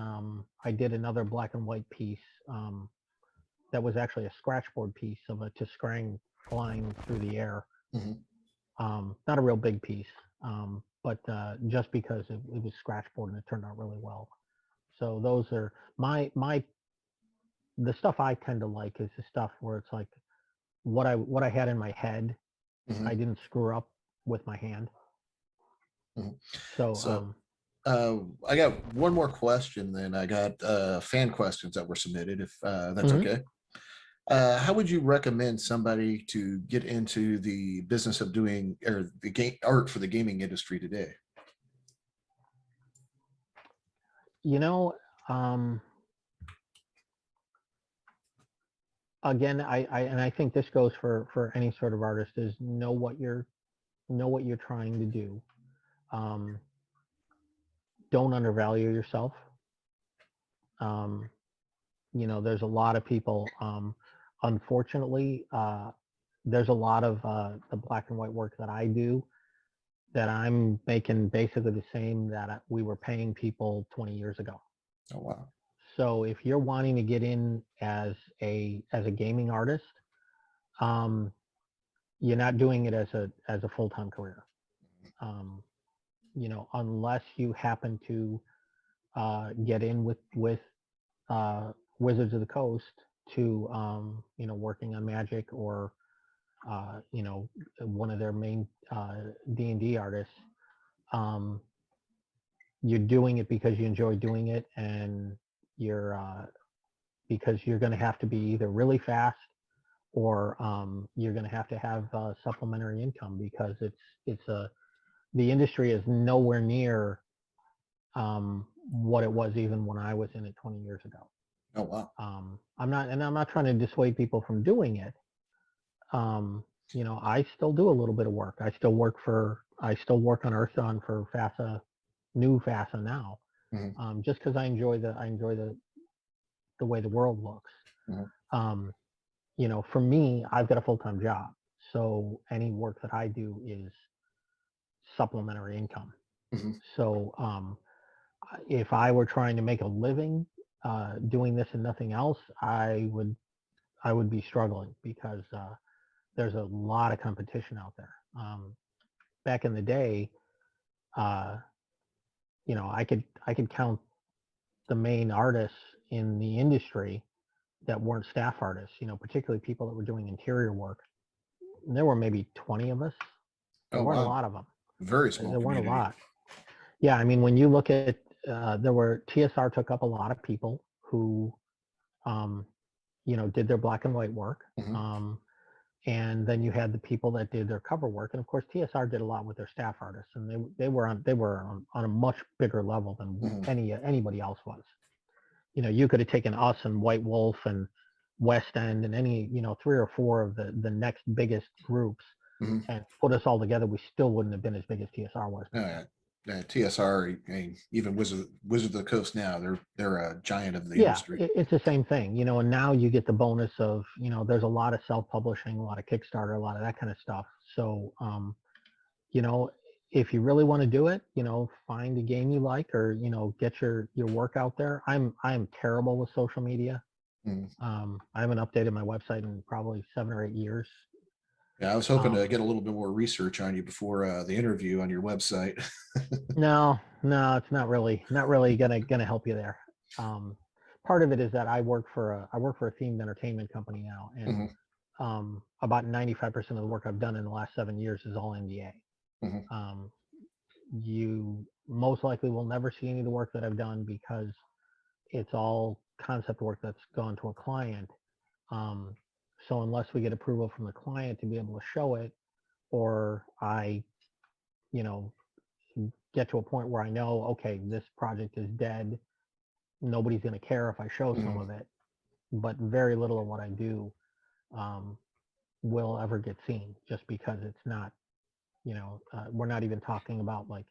Speaker 2: I did another black and white piece that was actually a scratchboard piece of a Tiskrang flying through the air.
Speaker 1: Mhm.
Speaker 2: Not a real big piece, but just because it was scratchboard and it turned out really well. So those are my the stuff I tend to like is the stuff where it's like what I had in my head. I
Speaker 1: Mhm.
Speaker 2: didn't screw up with my hand.
Speaker 1: Mhm.
Speaker 2: So,
Speaker 1: So I got one more question. Then I got fan questions that were submitted. If that's
Speaker 2: mhm.
Speaker 1: okay. How would you recommend somebody to get into the business of doing or the game art for the gaming industry today?
Speaker 2: You know, um, again, I think this goes for any sort of artist is know what you're trying to do. Um, don't undervalue yourself. Um, there's a lot of people. Unfortunately, there's a lot of the black and white work that I do that I'm making basically the same that we were paying people 20 years ago.
Speaker 1: Oh wow.
Speaker 2: So if you're wanting to get in as a gaming artist, um, you're not doing it as a full-time career. Um, unless you happen to get in with uh, Wizards of the Coast to working on Magic or one of their main D&D artists. Um, you're doing it because you enjoy doing it, and you're because you're going to have to be either really fast or you're going to have supplementary income because the industry is nowhere near what it was even when I was in it 20 years ago.
Speaker 1: Oh wow.
Speaker 2: I'm not trying to dissuade people from doing it. I still do a little bit of work. I still work on Earthdawn for FASA, new FASA now,
Speaker 1: Mhm,
Speaker 2: just because I enjoy the way the world looks.
Speaker 1: mhm,
Speaker 2: Um, for me, I've got a full-time job, so any work that I do is supplementary income.
Speaker 1: mhm.
Speaker 2: So if I were trying to make a living doing this and nothing else, I would be struggling because there's a lot of competition out there. Back in the day, uh, I could count the main artists in the industry that weren't staff artists. Particularly people that were doing interior work. And there were maybe 20 of us. There
Speaker 1: Oh
Speaker 2: weren't a
Speaker 1: wow.
Speaker 2: lot of them.
Speaker 1: Very small
Speaker 2: There weren't a
Speaker 1: community.
Speaker 2: lot. Yeah, I mean, when you look at there were TSR took up a lot of people who um, did their black and white work.
Speaker 1: Mhm,
Speaker 2: And then you had the people that did their cover work, and of course TSR did a lot with their staff artists, and they were on a much bigger level than
Speaker 1: mhm,
Speaker 2: anybody else was. You could have taken us and White Wolf and West End and any three or four of the next biggest groups
Speaker 1: mhm.
Speaker 2: and put us all together. We still wouldn't have been as big as TSR was
Speaker 1: Oh,
Speaker 2: back then.
Speaker 1: yeah. TSR, I mean, even Wizard of the Coast now, they're a giant of the
Speaker 2: Yeah,
Speaker 1: industry.
Speaker 2: it's the same thing, and now you get the bonus of, there's a lot of self-publishing, a lot of Kickstarter, a lot of that kind of stuff. So, you know, if you really want to do it, find a game you like or, get your work out there. I'm terrible with social media.
Speaker 1: Mhm.
Speaker 2: I haven't updated my website in probably 7 or 8 years.
Speaker 1: Yeah, I was hoping to
Speaker 2: Um,
Speaker 1: get a little bit more research on you before the interview on your website.
Speaker 2: no, it's not really gonna help you there. Um, Part of it is that I work for a themed entertainment company now, and
Speaker 1: Mhm,
Speaker 2: about 95% of the work I've done in the last 7 years is all NDA.
Speaker 1: mhm,
Speaker 2: Um, you most likely will never see any of the work that I've done because it's all concept work that's gone to a client. Um, so unless we get approval from the client to be able to show it, or I, you know, get to a point where I know, okay, this project is dead. Nobody's going to care if I show some
Speaker 1: mhm,
Speaker 2: of it, but very little of what I do um, will ever get seen just because it's not, we're not even talking about like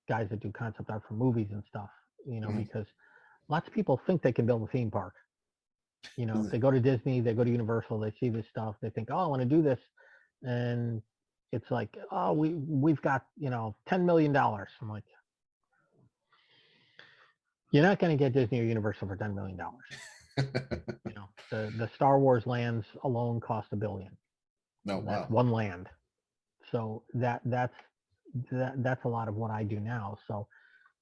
Speaker 2: guys that do concept art for movies and stuff,
Speaker 1: mhm.
Speaker 2: because lots of people think they can build a theme park. They go to Disney, they go to Universal, they see this stuff, they think, oh, I want to do this. And it's like, oh, we've got, $10 million. I'm like, you're not going to get Disney or Universal for $10 million. The Star Wars lands alone cost $1 billion.
Speaker 1: No,
Speaker 2: That's
Speaker 1: wow.
Speaker 2: one land. So that's a lot of what I do now. So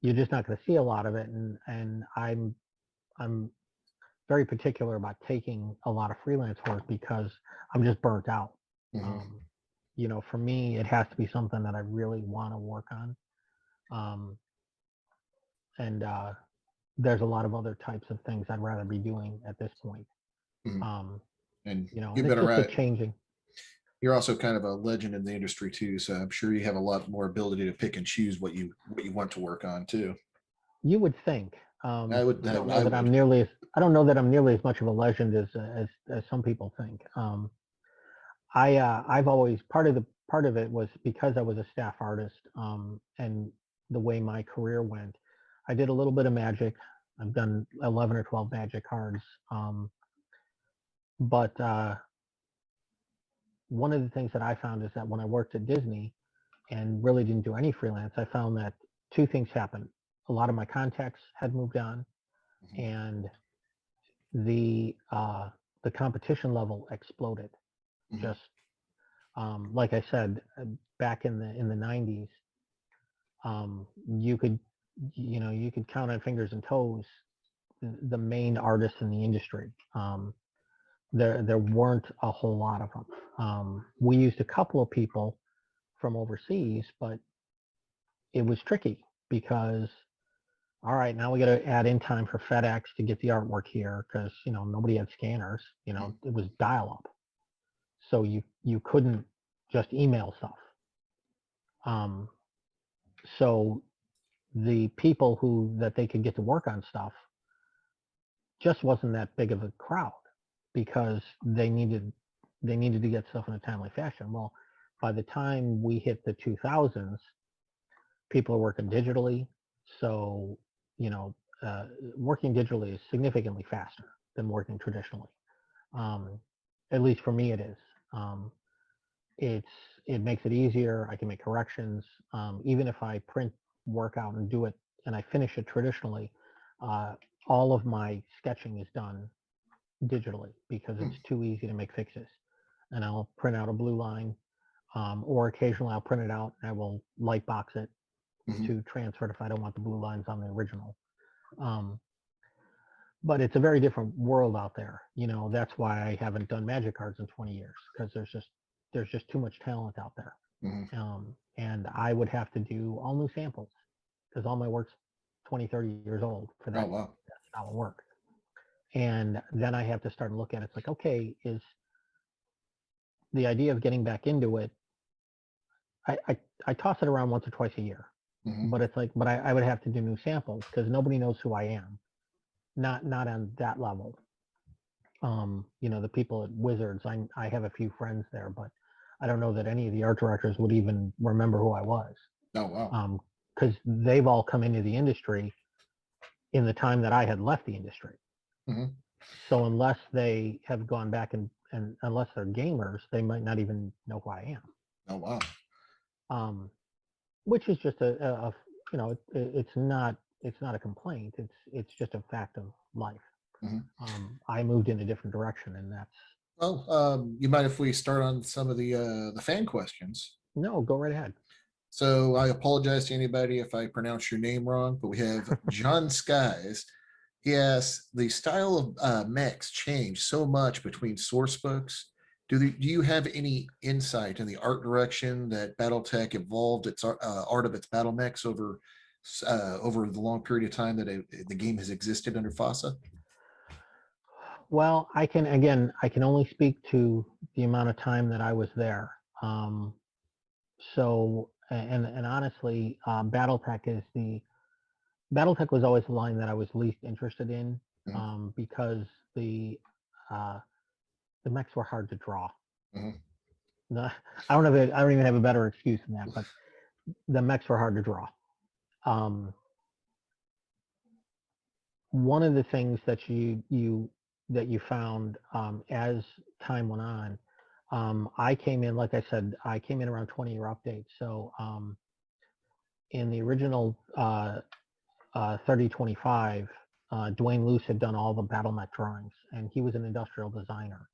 Speaker 2: you're just not going to see a lot of it. And I'm very particular about taking a lot of freelance work because I'm just burnt out.
Speaker 1: Mhm,
Speaker 2: Um, for me, it has to be something that I really want to work on. Um, and there's a lot of other types of things I'd rather be doing at this point.
Speaker 1: Mhm.
Speaker 2: Um,
Speaker 1: And
Speaker 2: and
Speaker 1: you've
Speaker 2: it's
Speaker 1: been
Speaker 2: just a
Speaker 1: around.
Speaker 2: changing.
Speaker 1: You're also kind of a legend in the industry too, so I'm sure you have a lot more ability to pick and choose what you want to work on too.
Speaker 2: You would think.
Speaker 1: I would.
Speaker 2: I don't know
Speaker 1: I
Speaker 2: that I'm
Speaker 1: would.
Speaker 2: nearly as I don't know that I'm nearly as much of a legend as some people think. I've always part of it was because I was a staff artist, and the way my career went. I did a little bit of magic. I've done 11 or 12 magic cards. But one of the things that I found is that when I worked at Disney and really didn't do any freelance, I found that two things happened. A lot of my contacts had moved on,
Speaker 1: Mhm.
Speaker 2: and the uh, the competition level exploded.
Speaker 1: Mhm.
Speaker 2: Just like I said, back in the 90s, you could you could count on fingers and toes the main artists in the industry. There weren't a whole lot of them. We used a couple of people from overseas, but it was tricky because all right, now we got to add in time for FedEx to get the artwork here because nobody had scanners.
Speaker 1: Mhm.
Speaker 2: It was dial up, so you couldn't just email stuff. Um, so the people who that they could get to work on stuff just wasn't that big of a crowd because they needed to get stuff in a timely fashion. Well, by the time we hit the 2000s, people are working digitally, so you know, working digitally is significantly faster than working traditionally. Um, at least for me, it is. Um, it's it makes it easier. I can make corrections. Even if I print work out and do it and I finish it traditionally, uh, all of my sketching is done digitally because
Speaker 1: Mhm.
Speaker 2: it's too easy to make fixes. And I'll print out a blue line, or occasionally I'll print it out and I will light box it
Speaker 1: Mhm.
Speaker 2: to transfer it if I don't want the blue lines on the original. Um, but it's a very different world out there. That's why I haven't done magic cards in 20 years because there's just too much talent out there.
Speaker 1: Mhm.
Speaker 2: And I would have to do all new samples because all my work's 20, 30 years old for
Speaker 1: Oh
Speaker 2: that
Speaker 1: wow.
Speaker 2: style of work. And then I have to start and look at it. It's like, okay, is the idea of getting back into it, I toss it around once or twice a year,
Speaker 1: Mhm.
Speaker 2: but it's like, but I would have to do new samples because nobody knows who I am. Not on that level. The people at Wizards, I have a few friends there, but I don't know that any of the art directors would even remember who I was.
Speaker 1: Oh wow.
Speaker 2: Because they've all come into the industry in the time that I had left the industry.
Speaker 1: Mhm.
Speaker 2: So unless they have gone back and unless they're gamers, they might not even know who I
Speaker 1: Oh wow.
Speaker 2: am. Which is just it's not a complaint. It's just a fact of life.
Speaker 1: Mhm.
Speaker 2: I moved in a different direction, and that's
Speaker 1: Well, you mind if we start on some of the fan questions?
Speaker 2: no. Go right ahead.
Speaker 1: So I apologize to anybody if I pronounce your name wrong, but we have John Skies. He asks, the style of mechs changed so much between source books. Do you have any insight in the art direction that BattleTech evolved its art of its battle mechs over the long period of time that the game has existed under FASA?
Speaker 2: Well, I can only speak to the amount of time that I was there. And honestly, BattleTech was always the line that I was least interested in,
Speaker 1: Mhm.
Speaker 2: because the uh, the mechs were hard to draw.
Speaker 1: Mhm.
Speaker 2: No, I don't even have a better excuse than that, but the mechs were hard to draw. Um, One of the things that you found, as time went on, I came in, like I said, I came in around 20-year updates. So in the original 3025, Dwayne Luce had done all the battle mech drawings, and he was an industrial designer.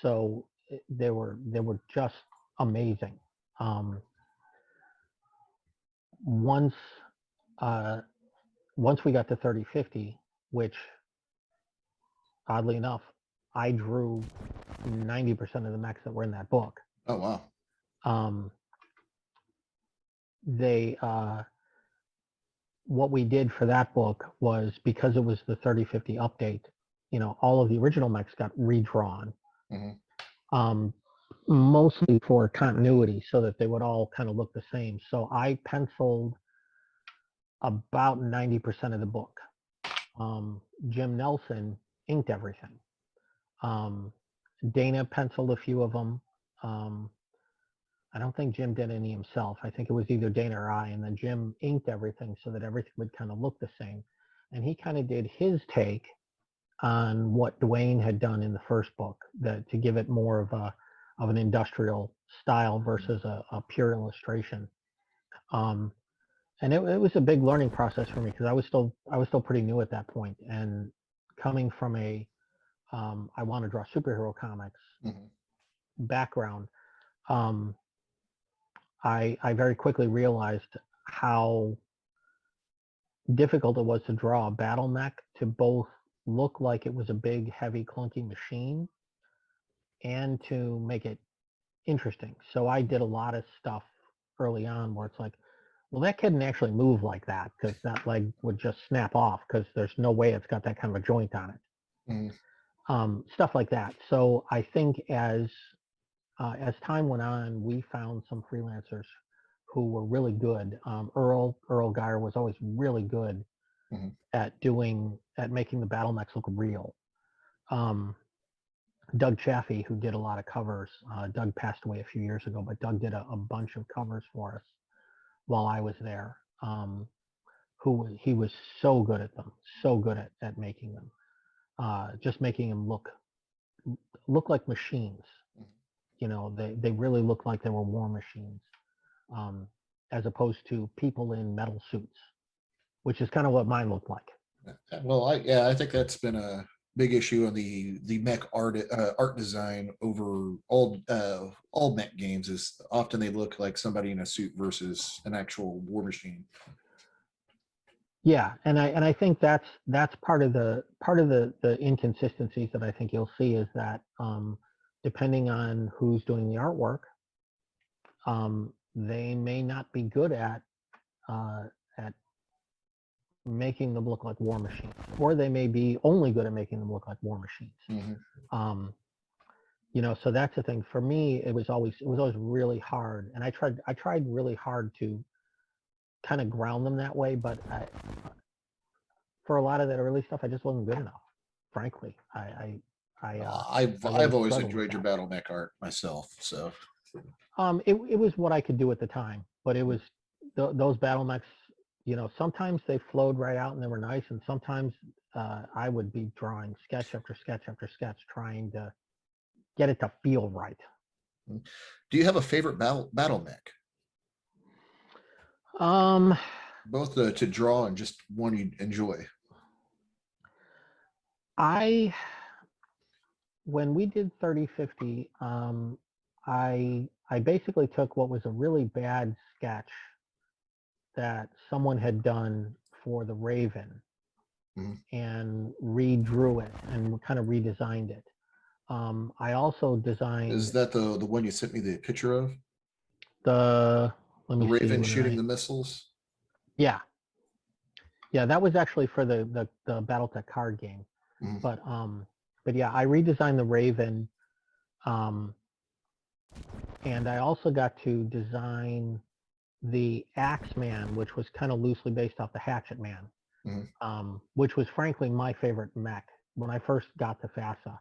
Speaker 2: So they were just amazing. Um, once uh, once we got to 3050, which oddly enough, I drew 90% of the mechs that were in that book.
Speaker 1: Oh wow.
Speaker 2: Um, they what we did for that book was, because it was the 3050 update, all of the original mechs got redrawn,
Speaker 1: Mhm.
Speaker 2: um, mostly for continuity so that they would all kind of look the same. So I penciled about 90% of the book. Jim Nelson inked everything. Um, Dana penciled a few of them. Um, I don't think Jim did any himself. I think it was either Dana or I, and then Jim inked everything so that everything would kind of look the same. And he kind of did his take on what Dwayne had done in the first book, that to give it more of an industrial style versus a pure illustration. Um, and it was a big learning process for me because I was still pretty new at that point, and coming from a I want to draw superhero comics
Speaker 1: Mhm.
Speaker 2: background. Um, I very quickly realized how difficult it was to draw a battle mech to both look like it was a big, heavy, clunky machine and to make it interesting. So I did a lot of stuff early on where it's like, well, that couldn't actually move like that because that leg would just snap off because there's no way it's got that kind of a joint on it.
Speaker 1: Mhm.
Speaker 2: Stuff like that. So I think as time went on, we found some freelancers who were really good. Earl Geyer was always really good
Speaker 1: Mhm.
Speaker 2: at making the battle mechs look real. Um, Doug Chaffee, who did a lot of covers, Doug passed away a few years ago, but Doug did a bunch of covers for us while I was there. He was so good at them, so good at making them, just making them look like machines.
Speaker 1: Mhm.
Speaker 2: They really looked like they were war machines, um, as opposed to people in metal suits, which is kind of what mine looked like.
Speaker 1: Well, I think that's been a big issue on the mech art design over all mech games. Is often they look like somebody in a suit versus an actual war machine.
Speaker 2: Yeah, and I think that's part of the inconsistencies that I think you'll see is that, depending on who's doing the artwork, they may not be good at making them look like war machines, or they may be only good at making them look like war machines.
Speaker 1: Mhm.
Speaker 2: Um, so that's the thing. For me, it was always really hard, and I tried really hard to kind of ground them that way, but for a lot of that early stuff, I just wasn't good enough. Frankly, I really
Speaker 1: I've always
Speaker 2: struggled with
Speaker 1: enjoyed your
Speaker 2: that.
Speaker 1: battle mech art myself. So
Speaker 2: It was what I could do at the time, but it was those battle mechs. Sometimes they flowed right out and they were nice, and sometimes I would be drawing sketch after sketch after sketch, trying to get it to feel right.
Speaker 1: do you have a favorite battle mech,
Speaker 2: Um,
Speaker 1: both to draw and just one you enjoy?
Speaker 2: I when we did 3050, I basically took what was a really bad sketch that someone had done for the Raven
Speaker 1: Mhm.
Speaker 2: and redrew it and kind of redesigned it. I also
Speaker 1: Is
Speaker 2: designed
Speaker 1: that the one you sent me the picture of?
Speaker 2: the, let
Speaker 1: The
Speaker 2: me see,
Speaker 1: Raven
Speaker 2: what did
Speaker 1: shooting
Speaker 2: I,
Speaker 1: the missiles?
Speaker 2: yeah, yeah, that was actually for the Battletech card game.
Speaker 1: Mhm.
Speaker 2: But yeah, I redesigned the Raven, um, and I also got to design the Axeman, which was kind of loosely based off the Hatchet Man,
Speaker 1: Mhm.
Speaker 2: which was frankly my favorite mech when I first got to FASA.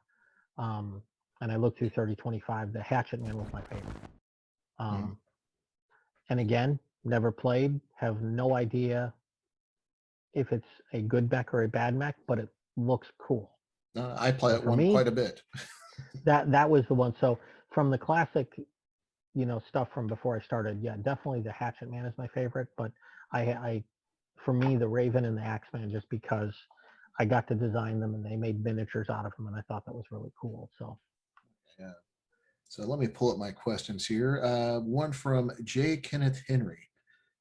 Speaker 2: Um, and I looked through 3025, the Hatchet Man was my favorite.
Speaker 1: Mhm.
Speaker 2: Um, and again, never played, have no idea if it's a good mech or a bad mech, but it looks cool.
Speaker 1: I play
Speaker 2: So
Speaker 1: it
Speaker 2: for
Speaker 1: one
Speaker 2: me,
Speaker 1: quite a bit.
Speaker 2: that was the one. So from the classic, stuff from before I started, yeah, definitely the Hatchet Man is my favorite. But I for me, the Raven and the Axeman, just because I got to design them and they made miniatures out of them, and I thought that was really cool. So
Speaker 1: Yeah. So let me pull up my questions here. One from J. Kenneth Henry.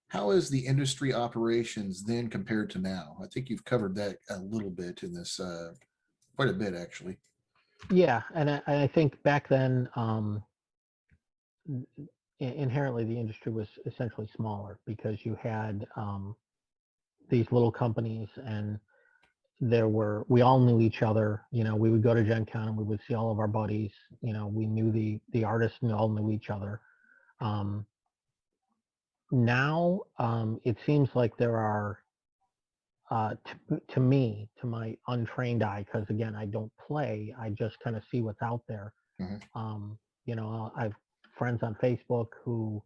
Speaker 1: How is the industry operations then compared to now? I think you've covered that a little bit in this, quite a bit actually.
Speaker 2: yeah, and I think back then, inherently the industry was essentially smaller because you had these little companies, and we all knew each other. We would go to Gen Con and we would see all of our buddies. We knew the artists and all knew each other. Now it seems like there are, to me, to my untrained eye, because again, I don't play, I just kind of see what's out there.
Speaker 1: Mhm.
Speaker 2: I've friends on Facebook who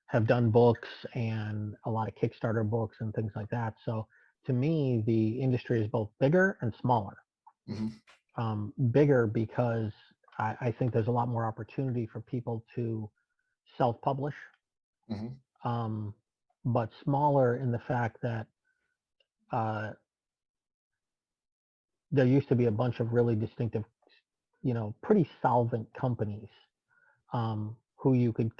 Speaker 2: have done books and a lot of Kickstarter books and things like that. So to me, the industry is both bigger and smaller.
Speaker 1: Mhm.
Speaker 2: Bigger because I think there's a lot more opportunity for people to self-publish,
Speaker 1: Mhm.
Speaker 2: but smaller in the fact that uh, there used to be a bunch of really distinctive, pretty solvent companies who you could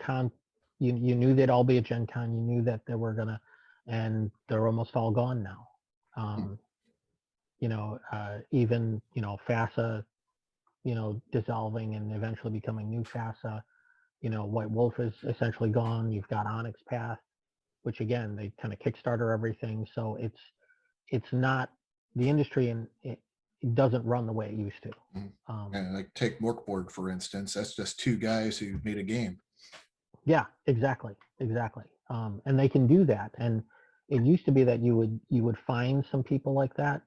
Speaker 2: you knew they'd all be at Gen Con, you knew that they were gonna, and they're almost all gone now.
Speaker 1: Mhm.
Speaker 2: Even FASA, dissolving and eventually becoming new FASA. White Wolf is essentially gone. You've got Onyx Path, which again they kind of Kickstarter everything, so it's not the industry, and it doesn't run the way it used to.
Speaker 1: Mhm. And like take Morkborg, for instance, that's just two guys who made a game.
Speaker 2: Yeah, exactly, exactly. And they can do that. And it used to be that you would find some people like that,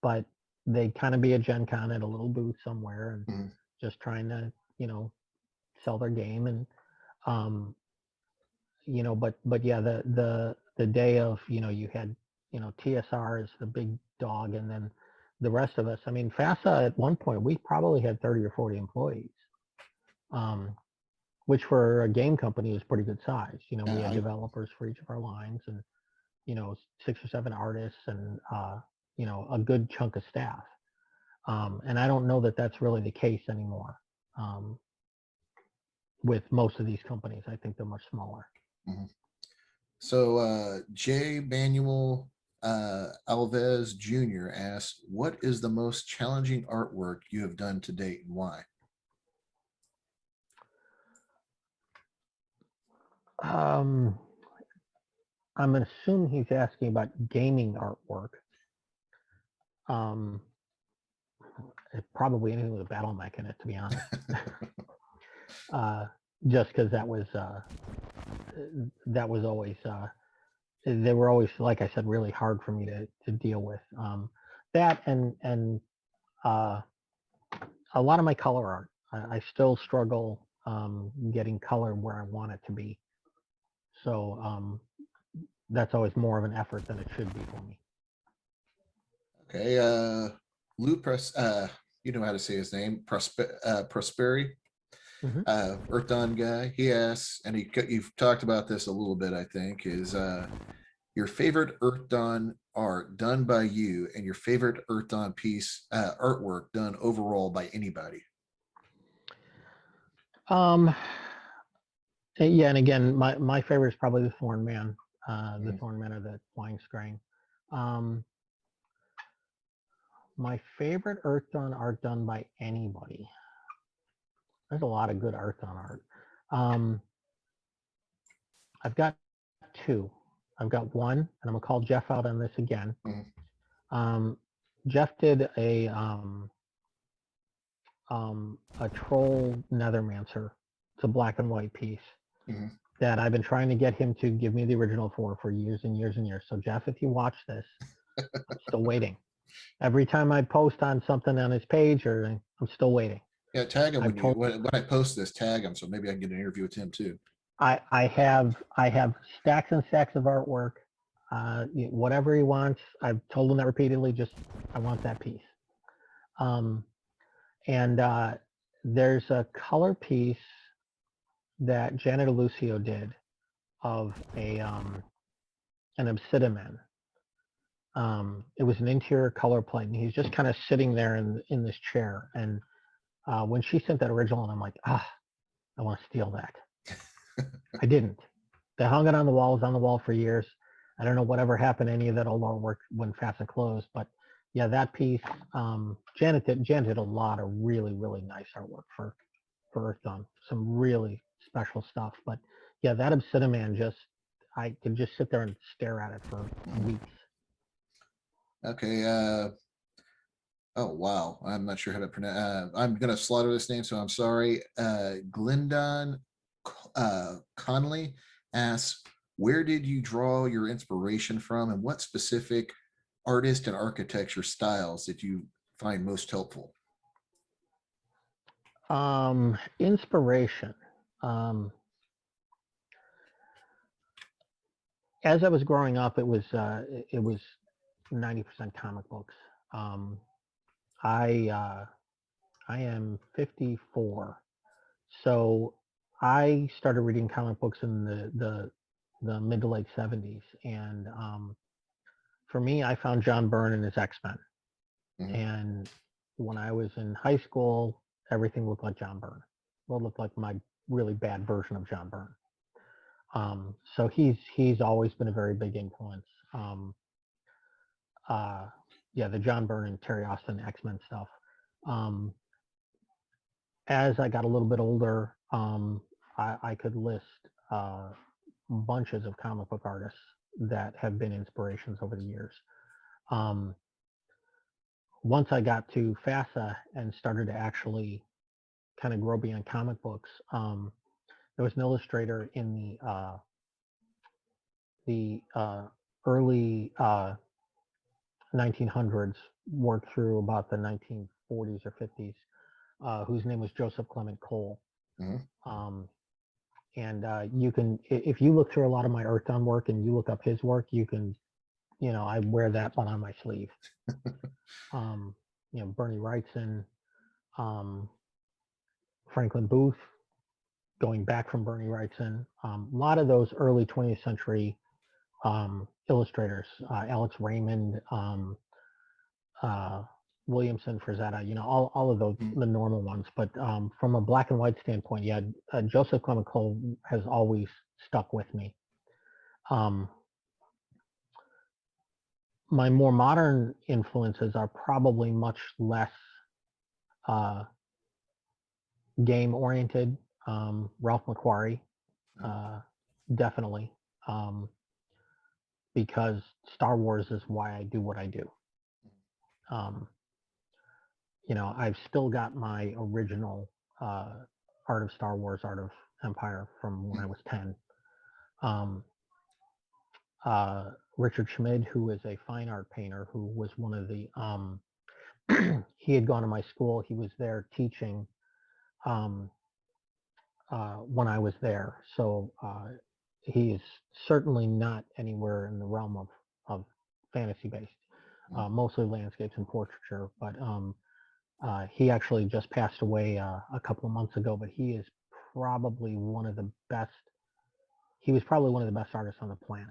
Speaker 2: but they'd kind of be at Gen Con at a little booth somewhere and
Speaker 1: Mhm.
Speaker 2: just trying to, sell their game. And but yeah, the day of, you had, TSR is the big dog, and then the rest of us. I mean, FASA at one point we probably had 30 or 40 employees. Which for a game company is pretty good size. We had
Speaker 1: I
Speaker 2: developers for each of our lines, and 6 or 7 artists, and a good chunk of staff. And I don't know that that's really the case anymore with most of these companies. I think they're much smaller.
Speaker 1: Mhm. So J. Manuel Alves Jr. asks, "What is the most challenging artwork you have done to date, and why?"
Speaker 2: Um, I'm assuming he's asking about gaming artwork. Um, Probably anything with a battle mech in it, to be honest. uh, just because that was always they were always, like I said, really hard for me to deal with. That and uh, a lot of my color art. I still struggle getting color where I want it to be. So that's always more of an effort than it should be for me.
Speaker 1: Okay, Lou Press, you know how to say his name, Prosperi,
Speaker 2: Hmm.
Speaker 1: Earthdawn guy. He asks, and you've talked about this a little bit, I think, is your favorite Earthdawn art done by you, and your favorite Earthdawn piece artwork done overall by anybody.
Speaker 2: Um, yeah, and again, my favorite is probably the Thorn Man, the
Speaker 1: Mhm.
Speaker 2: Thorn Man or the Flying Screen. Um, my favorite Earthdawn art done by anybody. There's a lot of good Earthdawn art. Um, I've got two. I've got one, and I'm gonna call Jeff out on this again.
Speaker 1: Mhm.
Speaker 2: Um, Jeff did a troll nethermancer. It's a black and white piece
Speaker 1: Mhm.
Speaker 2: that I've been trying to get him to give me the original for years and years and years. So Jeff, if you watch this, I'm still waiting. Every time I post on something on his page, or I'm still waiting.
Speaker 1: Yeah, tag him
Speaker 2: I've told
Speaker 1: when I post this. Tag him so maybe I can get an interview with him too.
Speaker 2: I have stacks and stacks of artwork. Whatever he wants, I've told him that repeatedly. Just I want that piece. Um, and there's a color piece that Janet Lucio did of an Obsidian. It was an interior color plate, and he's just kind of sitting there in this chair. And when she sent that original, and I'm like, I want to steal that. I didn't. They hung it on the wall. It was on the wall for years. I don't know whatever happened to any of that old artwork when FASA closed, but yeah, that piece. Janet did a lot of really really nice artwork for Earthdawn. Some really special stuff. But yeah, that Obsidian Man, just I could just sit there and stare at it for
Speaker 1: Mhm.
Speaker 2: weeks.
Speaker 1: Okay. Oh wow, I'm not sure how to pronounce. I'm gonna slaughter this name, so I'm sorry. Glendon Conley asks, "Where did you draw your inspiration from, and what specific artist and architecture styles did you find most helpful?"
Speaker 2: Inspiration. Um, as I was growing up, it was 90% comic books. Um, I I am 54, so I started reading comic books in the mid to late 70s, and for me, I found John Byrne and his X-Men.
Speaker 1: Mhm.
Speaker 2: And when I was in high school, everything looked like John Byrne. Well, it looked like my really bad version of John Byrne. So he's always been a very big influence. Um, uh, yeah, the John Byrne and Terry Austin X-Men stuff. Um, as I got a little bit older, I could list bunches of comic book artists that have been inspirations over the years. Um, Once I got to FASA and started to actually kind of grow beyond comic books, there was an illustrator in the early 1900s, worked through about the 1940s or 50s, whose name was Joseph Clement Cole.
Speaker 1: Mhm.
Speaker 2: Um, and you can, if you look through a lot of my Earthdawn work and you look up his work, you can, I wear that one on my sleeve. Um, Bernie Wrightson, um, Franklin Booth, going back from Bernie Wrightson, a lot of those early 20th century illustrators, Alex Raymond, uh, Williamson, Frazetta, all of those,
Speaker 1: Mhm.
Speaker 2: the normal ones. But from a black and white standpoint, yeah, Joseph Clement Cole has always stuck with me. Um, my more modern influences are probably much less uh, game oriented. Ralph McQuarrie, uh, definitely, um, because Star Wars is why I do what I do. Um, I've still got my original uh, Art of Star Wars, Art of Empire from when I was 10. Um, Richard Schmid, who is a fine art painter, who was one of the, he had gone to my school. He was there teaching um, when I was there. So he is certainly not anywhere in the realm of fantasy based, mostly landscapes and portraiture. But he actually just passed away a couple of months ago, but he is probably one of the best. He was probably one of the best artists on the planet.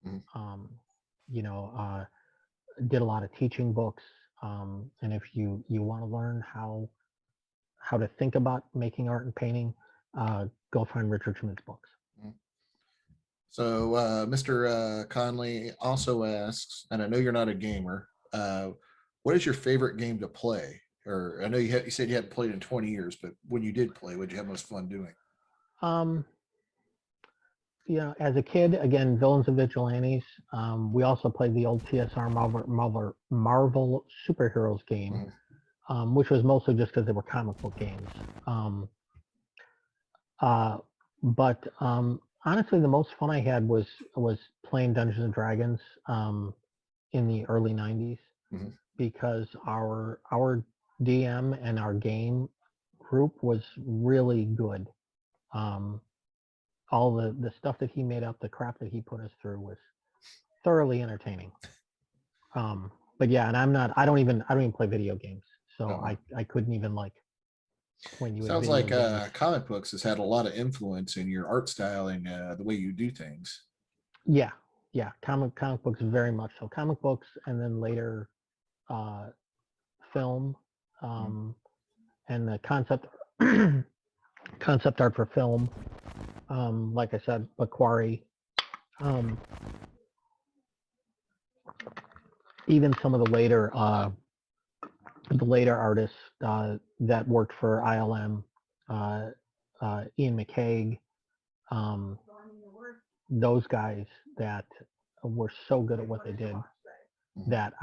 Speaker 1: Mhm.
Speaker 2: Um, you know, did a lot of teaching books, and if you want to learn how to think about making art and painting, go find Richard Schmidt's books.
Speaker 1: Mhm. So, Mr. Conley also asks, and I know you're not a gamer. What is your favorite game to play? Or I know you said you hadn't played in 20 years, but when you did play, what did you have most fun doing?
Speaker 2: Um, as a kid, again, Villains and Vigilantes. We also played the old TSR Marvel Superheroes game,
Speaker 1: Mhm.
Speaker 2: which was mostly just because they were comic book games. Um, uh, but honestly, the most fun I had was playing Dungeons and Dragons in the early '90s,
Speaker 1: Mhm.
Speaker 2: because our DM and our game group was really good. Um, all the stuff that he made up, the crap that he put us through was thoroughly entertaining. But yeah, and I don't even play video games, so
Speaker 1: Uh-huh.
Speaker 2: I couldn't even like point you at
Speaker 1: Sounds
Speaker 2: video
Speaker 1: like
Speaker 2: games.
Speaker 1: comic books has had a lot of influence in your art style and the way you do things.
Speaker 2: Yeah, yeah, comic books very much so. Comic books, and then later uh, film,
Speaker 1: Mhm.
Speaker 2: um, and the concept art for film. Like I said, Macquarie, um, even some of the later artists that worked for ILM, uh, Ian McCaig, um, those guys that were so good at what they did.
Speaker 1: Mhm.
Speaker 2: that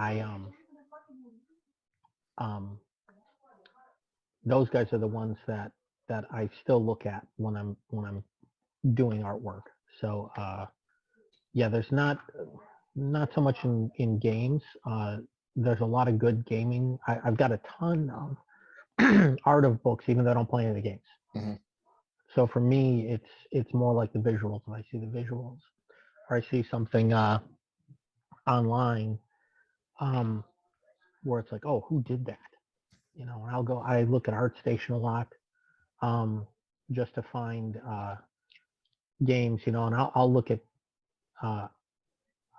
Speaker 2: um, those guys are the ones that I still look at when I'm doing artwork. So yeah, there's not so much in games. There's a lot of good gaming. I've got a ton of art of books, even though I don't play any of the games.
Speaker 1: Mhm.
Speaker 2: So for me, it's more like the visuals. When I see the visuals, or I see something online um, where it's like, oh, who did that? You know, and I look at ArtStation a lot just to find games, you know, and I'll look at, uh,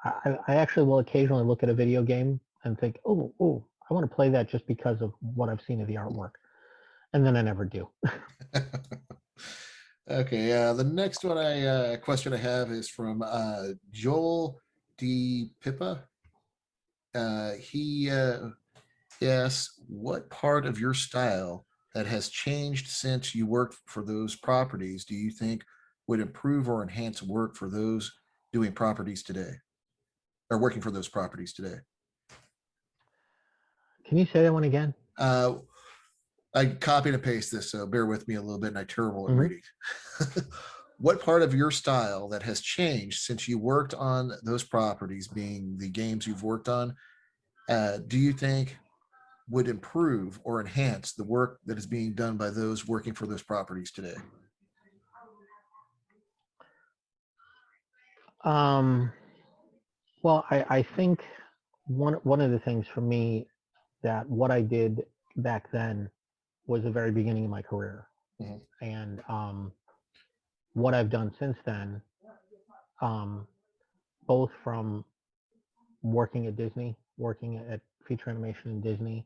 Speaker 2: I actually will occasionally look at a video game and think, oh, I want to play that just because of what I've seen of the artwork. And then I never do.
Speaker 1: Okay, the next one question I have is from Joel D. Pippa. He asks, what part of your style that has changed since you worked for those properties do you think would improve or enhance work for those doing properties today or working for those properties today?
Speaker 2: Can you say that one again?
Speaker 1: Uh, I copied and paste this, so bear with me a little bit, and I'm terrible at
Speaker 2: Hmm.
Speaker 1: reading. What part of your style that has changed since you worked on those properties, being the games you've worked on, do you think would improve or enhance the work that is being done by those working for those properties today?
Speaker 2: Um, well, I think one of the things for me that what I did back then was the very beginning of my career,
Speaker 1: Mhm.
Speaker 2: and what I've done since then, um, both from working at Disney, working at feature animation in Disney,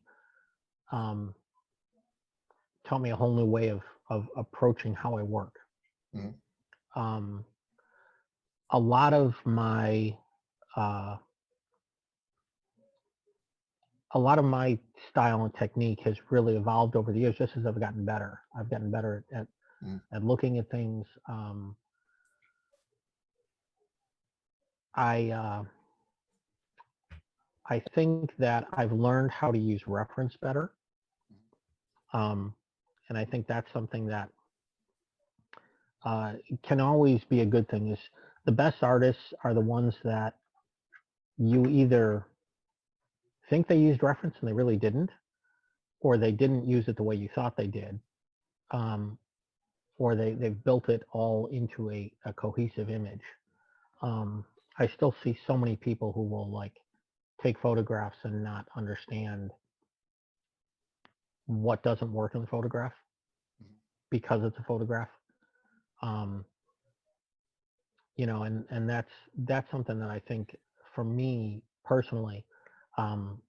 Speaker 2: um, taught me a whole new way of approaching how I work.
Speaker 1: Mhm.
Speaker 2: Um, a lot of my uh, a lot of my style and technique has really evolved over the years, just as I've gotten better. I've gotten better
Speaker 1: Mhm.
Speaker 2: at looking at things. I I think that I've learned how to use reference better, um, and I think that's something that can always be a good thing. Is the best artists are the ones that you either think they used reference and they really didn't, or they didn't use it the way you thought they did, um, or they've built it all into a cohesive image. Um, I still see so many people who will like take photographs and not understand what doesn't work in the photograph because it's a photograph. Um, you know, and that's something that I think for me personally, um,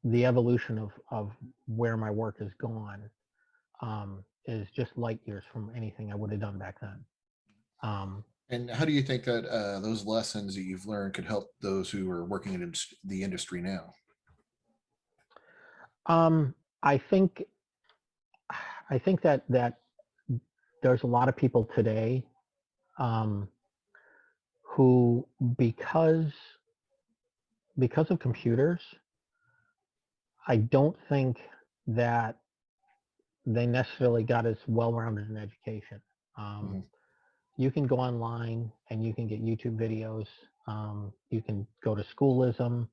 Speaker 2: the evolution of where my work has gone is just light years from anything I would have done back then. Um,
Speaker 1: And how do you think that those lessons that you've learned could help those who are working in the industry now?
Speaker 2: um, I think I think that there's a lot of people today um, who because of computers, I don't think that they necessarily got as well-rounded an education. Um,
Speaker 1: Mhm.
Speaker 2: you can go online and you can get YouTube videos. You can go to Schoolism,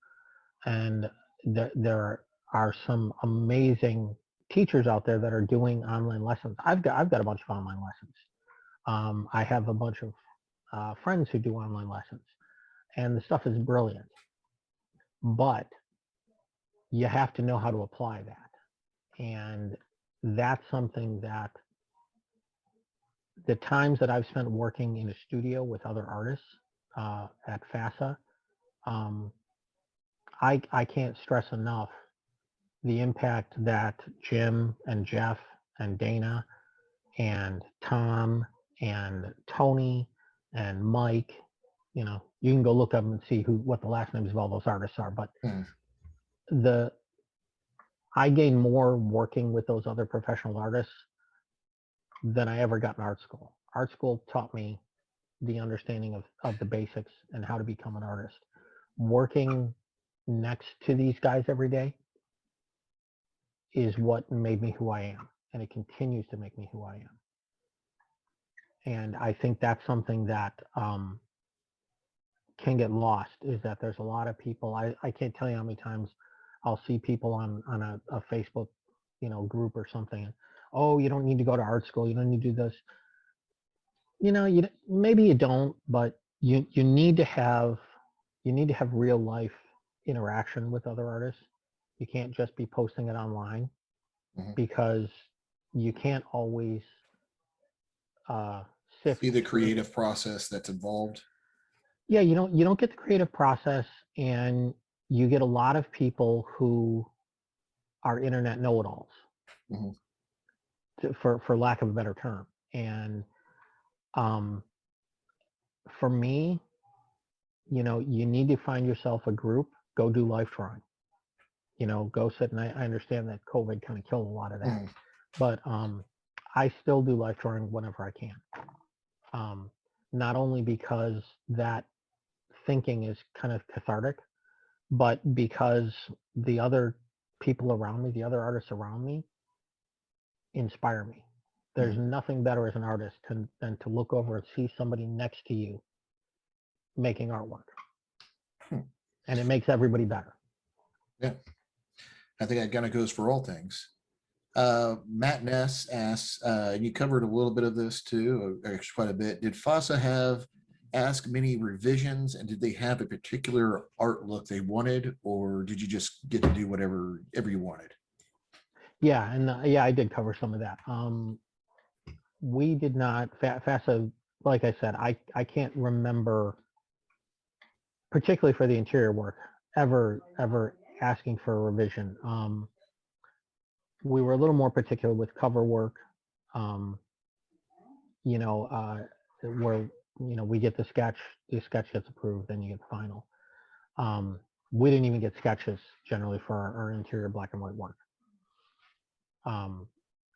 Speaker 2: and there are some amazing teachers out there that are doing online lessons. I've got a bunch of online lessons. I have a bunch of friends who do online lessons, and the stuff is brilliant. But you have to know how to apply that, and that's something that the times that I've spent working in a studio with other artists at FASA, um, I can't stress enough the impact that Jim and Jeff and Dana and Tom and Tony and Mike, you know, you can go look up and see what the last names of all those artists are. But
Speaker 1: Mhm.
Speaker 2: the I gained more working with those other professional artists than I ever got in art school. Art school taught me the understanding of the basics and how to become an artist. Working next to these guys every day is what made me who I am, and it continues to make me who I am. And I think that's something that can get lost, is that there's a lot of people. I can't tell you how many times I'll see people on a Facebook, group or something. Oh, you don't need to go to art school. You don't need to do this. Maybe you don't, but you need to have real life interaction with other artists. You can't just be posting it online,
Speaker 1: Mhm.
Speaker 2: because you can't always sift
Speaker 1: See the
Speaker 2: through.
Speaker 1: creative process that's involved.
Speaker 2: Yeah, you don't get the creative process, and you get a lot of people who are internet know-it-alls,
Speaker 1: Mhm.
Speaker 2: for lack of a better term. And um, for me, you need to find yourself a group. Go do life drawing. Go sit. And I understand that COVID kind of killed a lot of that,
Speaker 1: Mhm.
Speaker 2: but I still do life drawing whenever I can. Um, Not only because that thinking is kind of cathartic, but because the other people around me, the other artists around me, inspire me. There's
Speaker 1: Mhm.
Speaker 2: nothing better as an artist than to look over and see somebody next to you making artwork,
Speaker 1: Hmm.
Speaker 2: and it makes everybody better.
Speaker 1: Yeah, I think that kind of goes for all things. Matt Ness asks, you covered a little bit of this too, actually quite a bit. Did FASA have ask many revisions, and did they have a particular art look they wanted, or did you just get to do whatever you wanted?
Speaker 2: Yeah, and yeah, I did cover some of that. We did not FASA, like I said, I can't remember, particularly for the interior work, ever asking for a revision. We were a little more particular with cover work. Um, you know, where we get the sketch gets approved, then you get the final. Um, we didn't even get sketches generally for our interior black and white work. Um,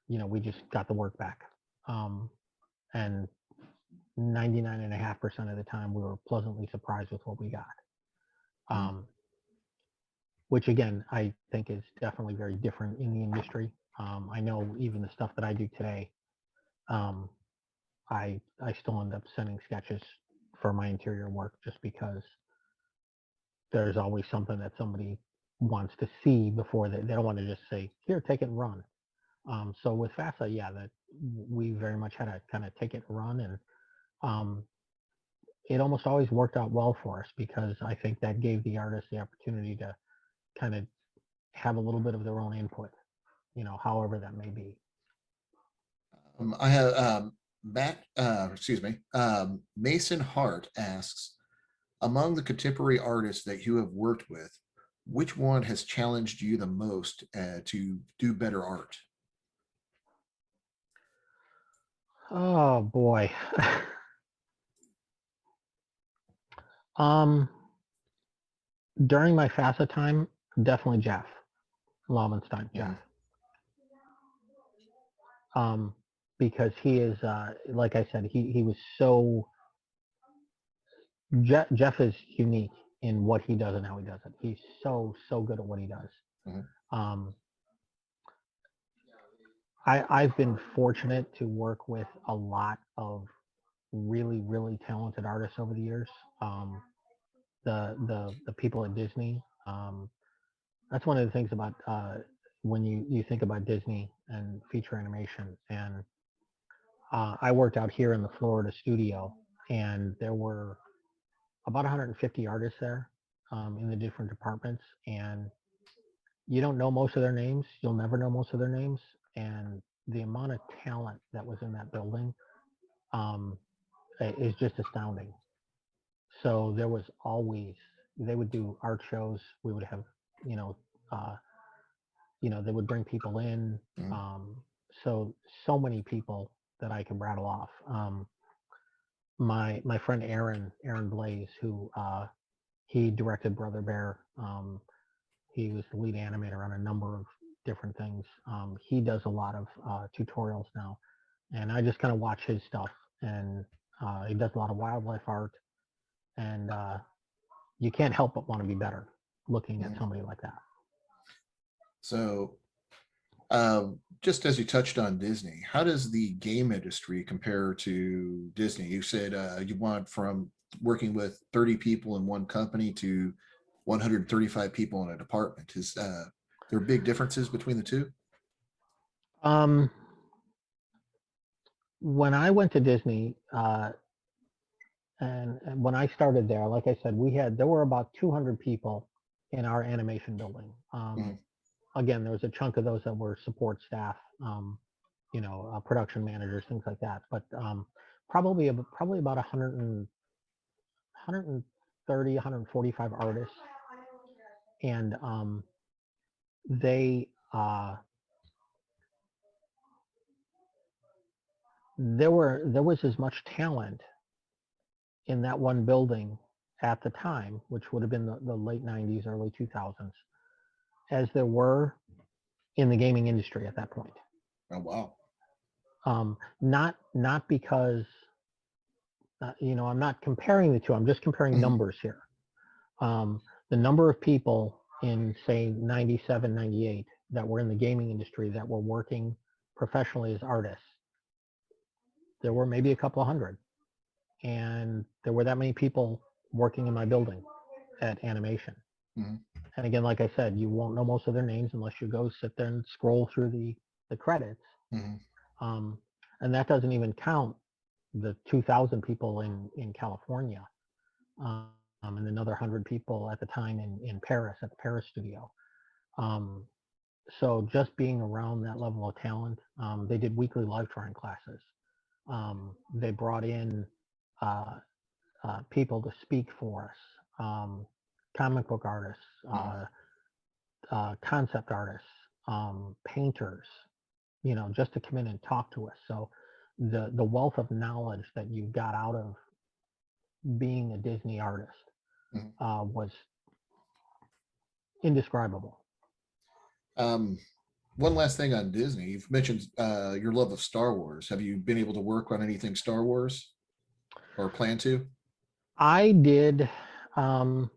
Speaker 2: we just got the work back, and 99.5% of the time we were pleasantly surprised with what we got.
Speaker 1: Mm.
Speaker 2: Um, which again I think is definitely very different in the industry. I know even the stuff that I do today, um, I still end up sending sketches for my interior work, just because there's always something that somebody wants to see before they don't want to just say, here, take it and run. So with FASA, yeah, that we very much had to kind of take it and run, and um, it almost always worked out well for us, because I think that gave the artist the opportunity to kind of have a little bit of their own input, however that may be.
Speaker 1: I have excuse me, Mason Hart asks, among the contemporary artists that you have worked with, which one has challenged you the most to do better art?
Speaker 2: Oh boy. um, During my FASA time, definitely Jeff Lovenstein, Jeff.
Speaker 1: Mhm.
Speaker 2: Um, because he is, like I said, he was so, Jeff is unique in what he does and how he does it. He's so good at what he does.
Speaker 1: Mhm.
Speaker 2: Um, I've been fortunate to work with a lot of really talented artists over the years. The people at Disney. That's one of the things about, when you think about Disney and feature animation. And I worked out here in the Florida studio, and there were about 150 artists there, in the different departments, and you don't know most of their names. You'll never know most of their names, and the amount of talent that was in that building, um, is just astounding. So there was always, they would do art shows. We would have, you know, uh, they would bring people in.
Speaker 1: Mhm.
Speaker 2: Um, so many people that I can rattle off. My friend Aaron Blaze, who he directed Brother Bear. He was the lead animator on a number of different things. He does a lot of tutorials now, and I just kind of watch his stuff. And he does a lot of wildlife art, and you can't help but want to be better. looking at somebody like that.
Speaker 1: So, just as you touched on Disney, how does the game industry compare to Disney? You said you went from working with 30 people in one company to 135 people in a department. Is there big differences between the two?
Speaker 2: Um, when I went to Disney, and when I started there, like I said, there were about 200 people in our animation building.
Speaker 1: Mhm.
Speaker 2: Again, there was a chunk of those that were support staff, production managers, things like that. But probably about 130, 145 artists, and they there was as much talent in that one building at the time, which would have been the late 90s, early 2000s, as there were in the gaming industry at that point.
Speaker 1: Oh, wow.
Speaker 2: Not because I'm not comparing the two. I'm just comparing
Speaker 1: Mhm.
Speaker 2: numbers here. The number of people in say 97, 98 that were in the gaming industry that were working professionally as artists, there were maybe a couple of hundred, and there were that many people working in my building at animation.
Speaker 1: Mhm.
Speaker 2: And again, like I said, you won't know most of their names unless you go sit there and scroll through the credits.
Speaker 1: Mhm.
Speaker 2: Um, and that doesn't even count the 2,000 people in California, and another 100 people at the time in Paris at the Paris studio. Um, so just being around that level of talent, they did weekly live drawing classes. They brought in uh, people to speak for us, comic book artists,
Speaker 1: Mhm.
Speaker 2: concept artists, painters, just to come in and talk to us. So the wealth of knowledge that you got out of being a Disney artist
Speaker 1: Mhm.
Speaker 2: was indescribable.
Speaker 1: Um, One last thing on Disney. You've mentioned your love of Star Wars. Have you been able to work on anything Star Wars or plan to?
Speaker 2: I did um,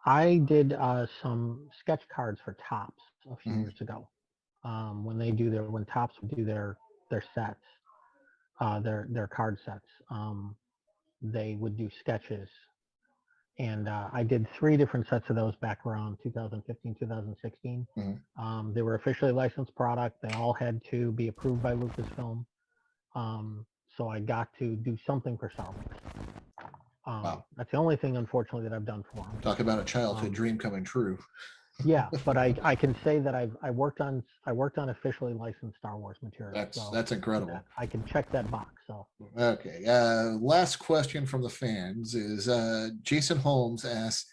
Speaker 2: some sketch cards for Tops a few
Speaker 1: Mhm.
Speaker 2: years ago. When Tops would do their sets, their card sets, they would do sketches, and I did 3 different sets of those back around 2015, 2016.
Speaker 1: Mhm.
Speaker 2: They were officially licensed product. They all had to be approved by Lucasfilm. So I got to do something for Star Wars.
Speaker 1: Wow.
Speaker 2: That's the only thing, unfortunately, that I've done for them.
Speaker 1: Talk about a childhood
Speaker 2: Um,
Speaker 1: dream coming true.
Speaker 2: yeah, but I can say that I worked on officially licensed Star Wars material. So
Speaker 1: That's
Speaker 2: that
Speaker 1: incredible.
Speaker 2: I can check that box. So
Speaker 1: Okay. Last question from the fans is Jason Holmes asks,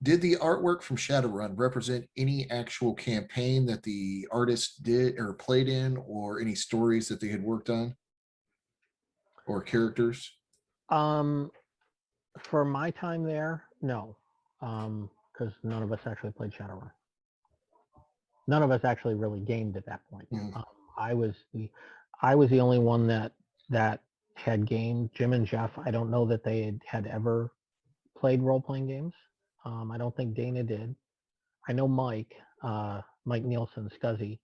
Speaker 1: did the artwork from Shadowrun represent any actual campaign that the artist did or played in, or any stories that they had worked on, or characters?
Speaker 2: um, for my time there, no, because none of us actually played Shadowrun. None of us actually really gamed at that point.
Speaker 1: Mhm.
Speaker 2: I was the I was the only one that had gamed. Jim and Jeff, I don't know that they had ever played role playing games. I don't think Dana did. I know Mike Nielsen, Scuzzy.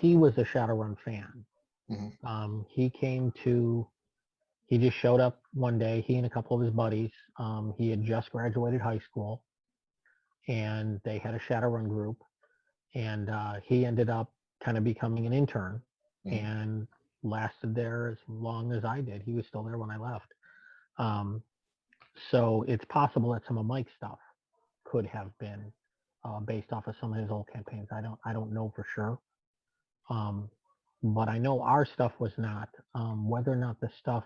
Speaker 2: He was a Shadowrun fan.
Speaker 1: Mhm.
Speaker 2: Um, he came to he just showed up one day. He and a couple of his buddies. He had just graduated high school, and they had a Shadowrun group, and he ended up kind of becoming an intern
Speaker 1: Mhm.
Speaker 2: and lasted there as long as I did. He was still there when I left. Um, so it's possible that some of Mike's stuff could have been based off of some of his old campaigns. I don't know for sure, um, but I know our stuff was not. Whether or not the stuff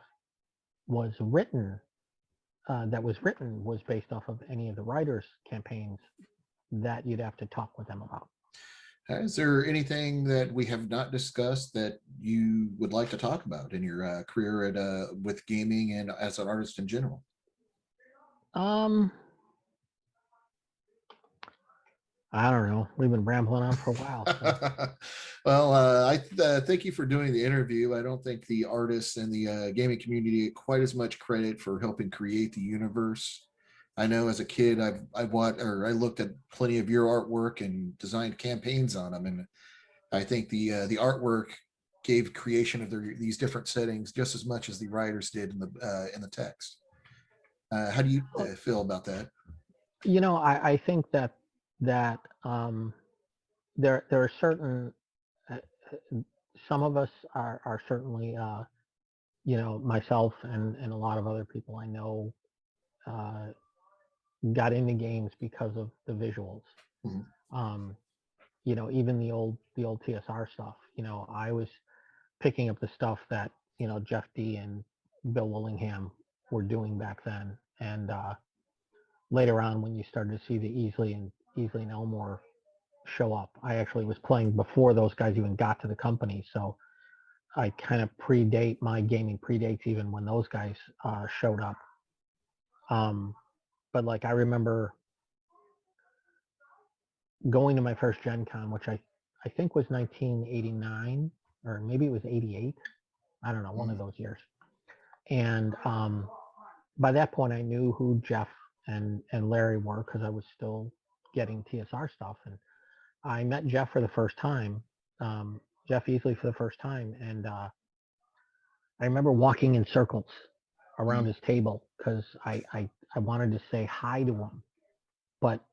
Speaker 2: was written was based off of any of the writers' campaigns, that you'd have to talk with them about.
Speaker 1: Is there anything that we have not discussed that you would like to talk about in your career at with gaming and as an artist in general?
Speaker 2: Um, I don't know. We've been rambling on for a while, so
Speaker 1: Well, I thank you for doing the interview. I don't think the artists and the gaming community get quite as much credit for helping create the universe. I know as a kid, I looked at plenty of your artwork and designed campaigns on them, and I think the artwork gave creation of these different settings just as much as the writers did in the text. How do you
Speaker 2: Oh,
Speaker 1: feel about that?
Speaker 2: I think that there are certain uh, some of us are certainly myself and a lot of other people I know uh, got into games because of the visuals.
Speaker 1: Mhm.
Speaker 2: Um, even the old TSR stuff. I was picking up the stuff that Jeff D and Bill Willingham were doing back then, and later on when you started to see the Easley and Elmore show up, I actually was playing before those guys even got to the company, so I kind of predate my gaming predates even when those guys showed up. But like I remember going to my first Gen Con, which I think was 1989 or maybe it was 88. I don't know, one of
Speaker 1: Mhm.
Speaker 2: those years. And by that point, I knew who Jeff and Larry were because I was still getting TSR stuff. And I met Jeff for the first time, Jeff Easley for the first time. And I remember walking in circles around
Speaker 1: Mhm.
Speaker 2: his table because I wanted to say hi to him. But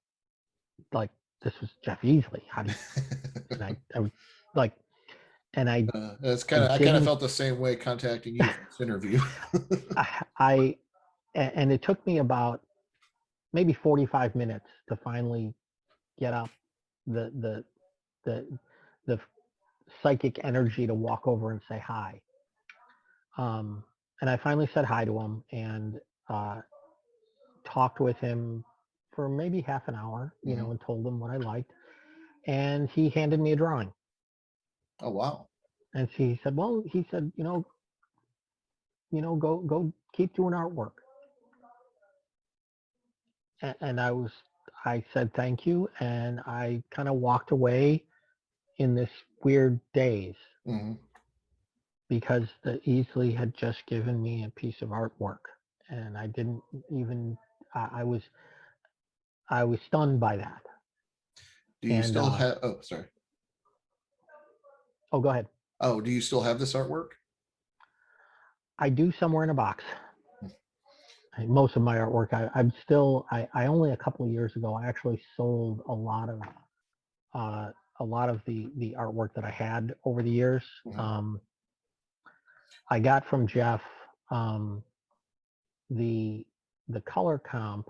Speaker 2: like, this was Jeff Easley. How do you, and I was like, and
Speaker 1: That's
Speaker 2: I
Speaker 1: I kind of
Speaker 2: didn't,
Speaker 1: felt the same way contacting you for this interview.
Speaker 2: I, and it took me about maybe 45 minutes to finally get up the the the the psychic energy to walk over and say hi. Um, and I finally said hi to him and uh, talked with him for maybe half an hour,
Speaker 1: Mhm.
Speaker 2: and told him what I liked. And he handed me a drawing.
Speaker 1: Oh wow.
Speaker 2: And he said, "Well, he said, go keep doing artwork." And I said thank you, and I kind of walked away in this weird daze
Speaker 1: Mhm.
Speaker 2: because the Easley had just given me a piece of artwork, and I didn't even. I was stunned by that.
Speaker 1: Do you
Speaker 2: And
Speaker 1: still have? Oh, sorry.
Speaker 2: oh, go ahead.
Speaker 1: Oh, do you still have this artwork?
Speaker 2: I do somewhere in a box. Most of my artwork, I'm still. I only a couple of years ago, I actually sold uh, a lot of the artwork that I had over the years.
Speaker 1: Mhm.
Speaker 2: Um, I got from Jeff um, the the color comp,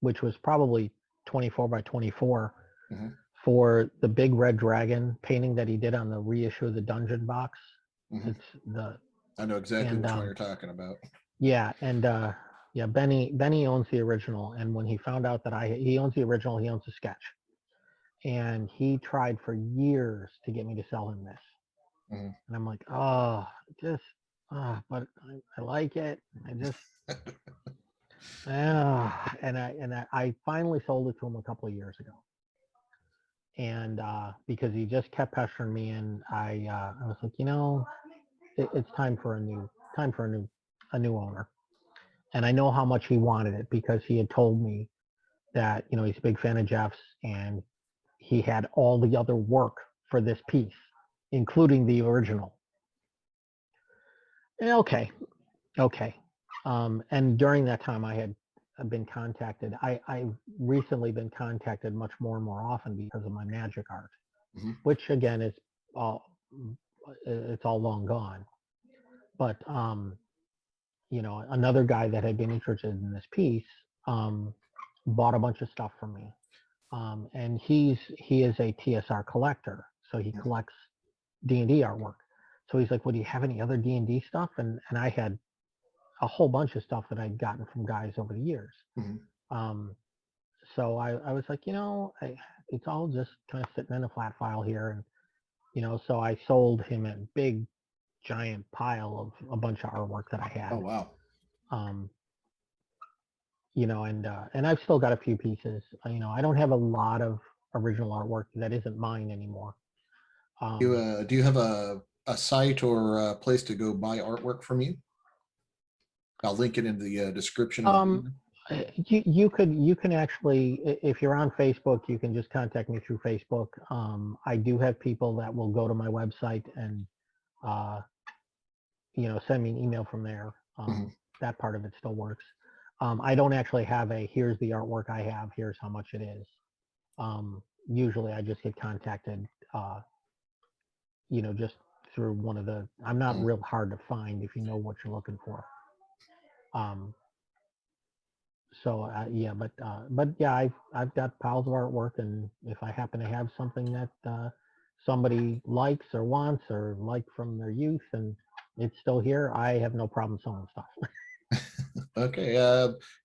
Speaker 2: which was probably 24 by 24
Speaker 1: Mhm.
Speaker 2: for the big red dragon painting that he did on the reissue of the dungeon box.
Speaker 1: Mhm.
Speaker 2: It's the
Speaker 1: I know exactly
Speaker 2: and
Speaker 1: which one you're talking about.
Speaker 2: yeah, and yeah, Benny owns the original, and when he found out that he owns the original, he owns the sketch, and he tried for years to get me to sell him this,
Speaker 1: Mhm.
Speaker 2: and I'm like, oh, just but I like it. I just and I finally sold it to him a couple of years ago, and because he just kept pestering me, and I was like, it's time for a new owner, and I know how much he wanted it because he had told me that he's a big fan of Jeff's, and he had all the other work for this piece, including the original. Okay, okay. And during that time, I had been contacted. I've recently been contacted much more and more often because of my magic art,
Speaker 1: Mhm.
Speaker 2: which again is all it's all long gone. But another guy that had been interested in this piece um, bought a bunch of stuff from me, and he is a TSR collector, so he
Speaker 1: Mhm.
Speaker 2: collects D&D artwork. So he's like, "Well, do you have any other D&D stuff?" And I had a whole bunch of stuff that I'd gotten from guys over the years.
Speaker 1: Mhm.
Speaker 2: Um, so I was like, it's all just kind of sitting in a flat file here, and so I sold him a big giant pile of a bunch of artwork that I
Speaker 1: Oh
Speaker 2: had.
Speaker 1: wow.
Speaker 2: Um, and I've still got a few pieces. I don't have a lot of original artwork that isn't mine anymore. Um,
Speaker 1: Do you have a site or a place to go buy artwork from you? I'll link it in the description of the
Speaker 2: um,
Speaker 1: video.
Speaker 2: You can actually, if you're on Facebook, you can just contact me through Facebook. I do have people that will go to my website and uh, send me an email from there.
Speaker 1: Mhm.
Speaker 2: That part of it still works. I don't actually have a here's the artwork I have, here's how much it is. Usually I just get contacted, just through one of the. I'm not
Speaker 1: Mhm.
Speaker 2: real hard to find if you know what you're looking for. Um, So yeah, but yeah, I've got piles of artwork, and if I happen to have something that somebody likes or wants or like from their youth, and it's still here, I have no problem selling stuff.
Speaker 1: Okay.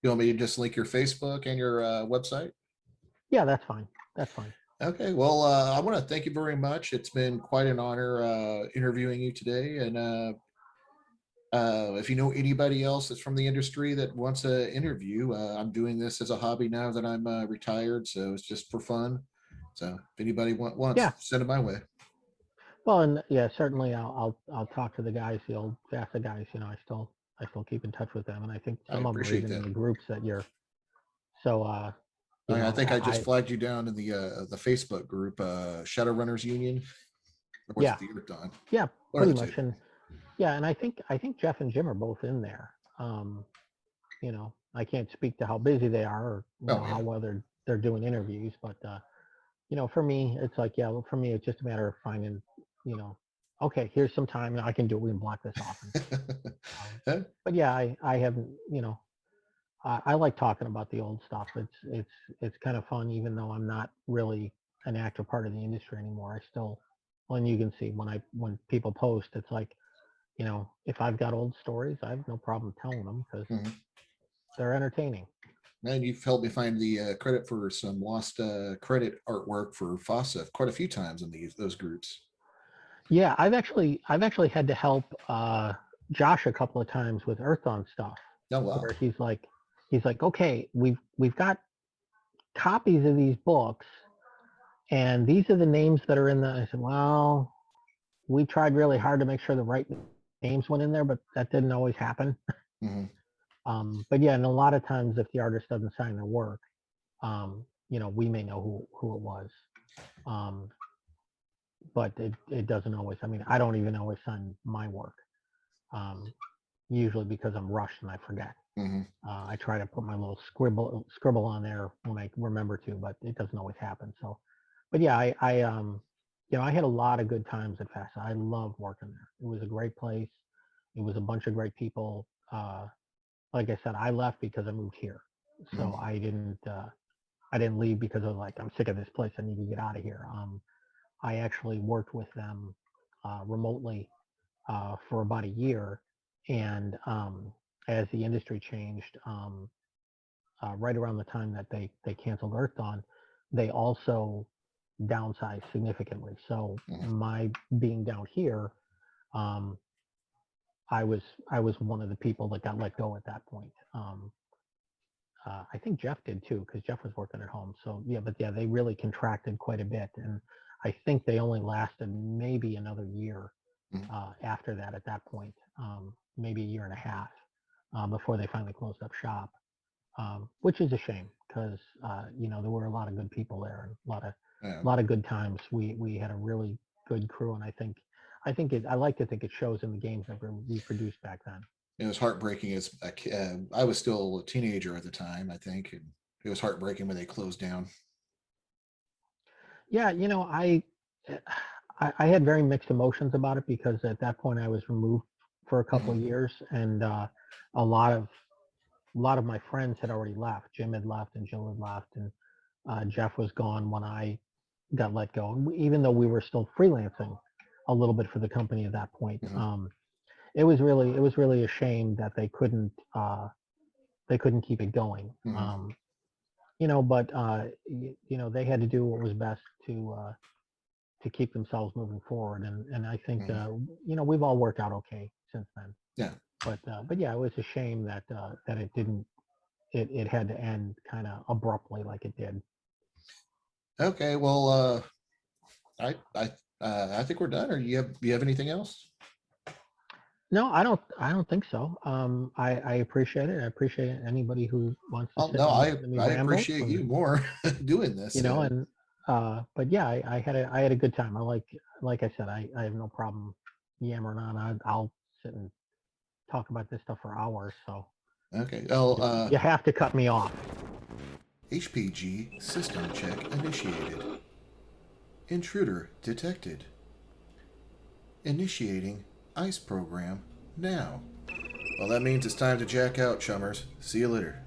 Speaker 1: You want me to just link your Facebook and your website?
Speaker 2: Yeah, that's fine. That's fine.
Speaker 1: Okay. Well, I want to thank you very much. It's been quite an honor interviewing you today. And if you know anybody else that's from the industry that wants an interview, I'm doing this as a hobby now that I'm retired. So it's just for fun. So if anybody wants,
Speaker 2: Yeah.
Speaker 1: send it my way.
Speaker 2: Well, and yeah, certainly I'll talk to the guys, the old FASA guys. I still keep in touch with them, and I think
Speaker 1: I
Speaker 2: some of them are
Speaker 1: appreciate
Speaker 2: even in
Speaker 1: that.
Speaker 2: the groups that you're. So
Speaker 1: I think I just
Speaker 2: I
Speaker 1: flagged you down in the Facebook group, Shadowrunners Union, or was it
Speaker 2: yeah,
Speaker 1: the Earthdawn?
Speaker 2: yeah,
Speaker 1: One of
Speaker 2: pretty
Speaker 1: the two.
Speaker 2: much, and yeah, and I think Jeff and Jim are both in there. I can't speak to how busy they are or
Speaker 1: Oh
Speaker 2: how
Speaker 1: yeah.
Speaker 2: well they're doing interviews, but for me, it's like, yeah, well, for me, it's just a matter of finding, you know, okay, here's some time and I can do it. We can block this off. Um,
Speaker 1: Huh?
Speaker 2: but yeah, I haven't, I like talking about the old stuff. It's kind of fun, even though I'm not really an active part of the industry anymore. I still, when you can see when people post, it's like, if I've got old stories, I have no problem telling them because
Speaker 1: Mhm.
Speaker 2: they're entertaining.
Speaker 1: And you've helped me find the credit for some lost credit artwork for FASA quite a few times in those groups.
Speaker 2: Yeah, I've actually had to help Josh a couple of times with Earthdawn stuff,
Speaker 1: Oh wow.
Speaker 2: where he's like, okay, we've got copies of these books, and these are the names that are in the. I said, well, we tried really hard to make sure the right names went in there, but that didn't always happen.
Speaker 1: Hmm.
Speaker 2: But yeah, and a lot of times if the artist doesn't sign their work, we may know who it was. Um, but it doesn't always. I mean, I don't even always sign my work. Um, Usually because I'm rushed and I forget.
Speaker 1: Hmm.
Speaker 2: I try to put my little scribble on there when I remember to, but it doesn't always happen. So, but yeah, I had a lot of good times at FASA. I loved working there. It was a great place. It was a bunch of great people. Like I said, I left because I moved here, so
Speaker 1: Hmm.
Speaker 2: I didn't leave because I was like, I'm sick of this place. I need to get out of here. I actually worked with them remotely for about a year. And as the industry changed, right around the time that they canceled Earthdawn, they also downsized significantly. So
Speaker 1: Hmm.
Speaker 2: my being down here, um, I was I was one of the people that got let go at that point. I think Jeff did too, because Jeff was working at home. So yeah, but yeah, they really contracted quite a bit, and I think they only lasted maybe another year after that. At that point, maybe a year and a half before they finally closed up shop, which is a shame because there were a lot of good people there and
Speaker 1: Yeah.
Speaker 2: a lot of good times. We had a really good crew, and I like to think it shows in the games that we produced back then.
Speaker 1: It was heartbreaking as I was still a teenager at the time, I think, and it was heartbreaking when they closed down.
Speaker 2: Yeah, I had very mixed emotions about it because at that point I was removed for a couple
Speaker 1: Hmm.
Speaker 2: of years, and a lot of a lot of my friends had already left. Jim had left, and Jill had left, and Jeff was gone when I got let go. And even though we were still freelancing a little bit for the company at that point,
Speaker 1: Hmm.
Speaker 2: it was really a shame that they couldn't keep it going.
Speaker 1: Hmm.
Speaker 2: But they had to do what was best to keep themselves moving forward. And I think,
Speaker 1: Hmm.
Speaker 2: we've all worked out okay since then.
Speaker 1: Yeah.
Speaker 2: But yeah, it was a shame that it didn't, it had to end kind of abruptly like it did.
Speaker 1: Okay. Well, I think we're done. Or you have anything else?
Speaker 2: No, I don't think so. I appreciate it. I appreciate anybody who wants to
Speaker 1: Oh
Speaker 2: sit
Speaker 1: no,
Speaker 2: and
Speaker 1: I
Speaker 2: listen to me
Speaker 1: I
Speaker 2: ramble.
Speaker 1: appreciate
Speaker 2: And
Speaker 1: you more doing this.
Speaker 2: and but yeah, I had a good time. Like I said, I have no problem yammering on. I'll sit and talk about this stuff for hours. So
Speaker 1: Okay. Well,
Speaker 2: you have to cut me off.
Speaker 1: HPG system check initiated. Intruder detected. Initiating ICE program now. Well, that means it's time to jack out, chummers. See you later.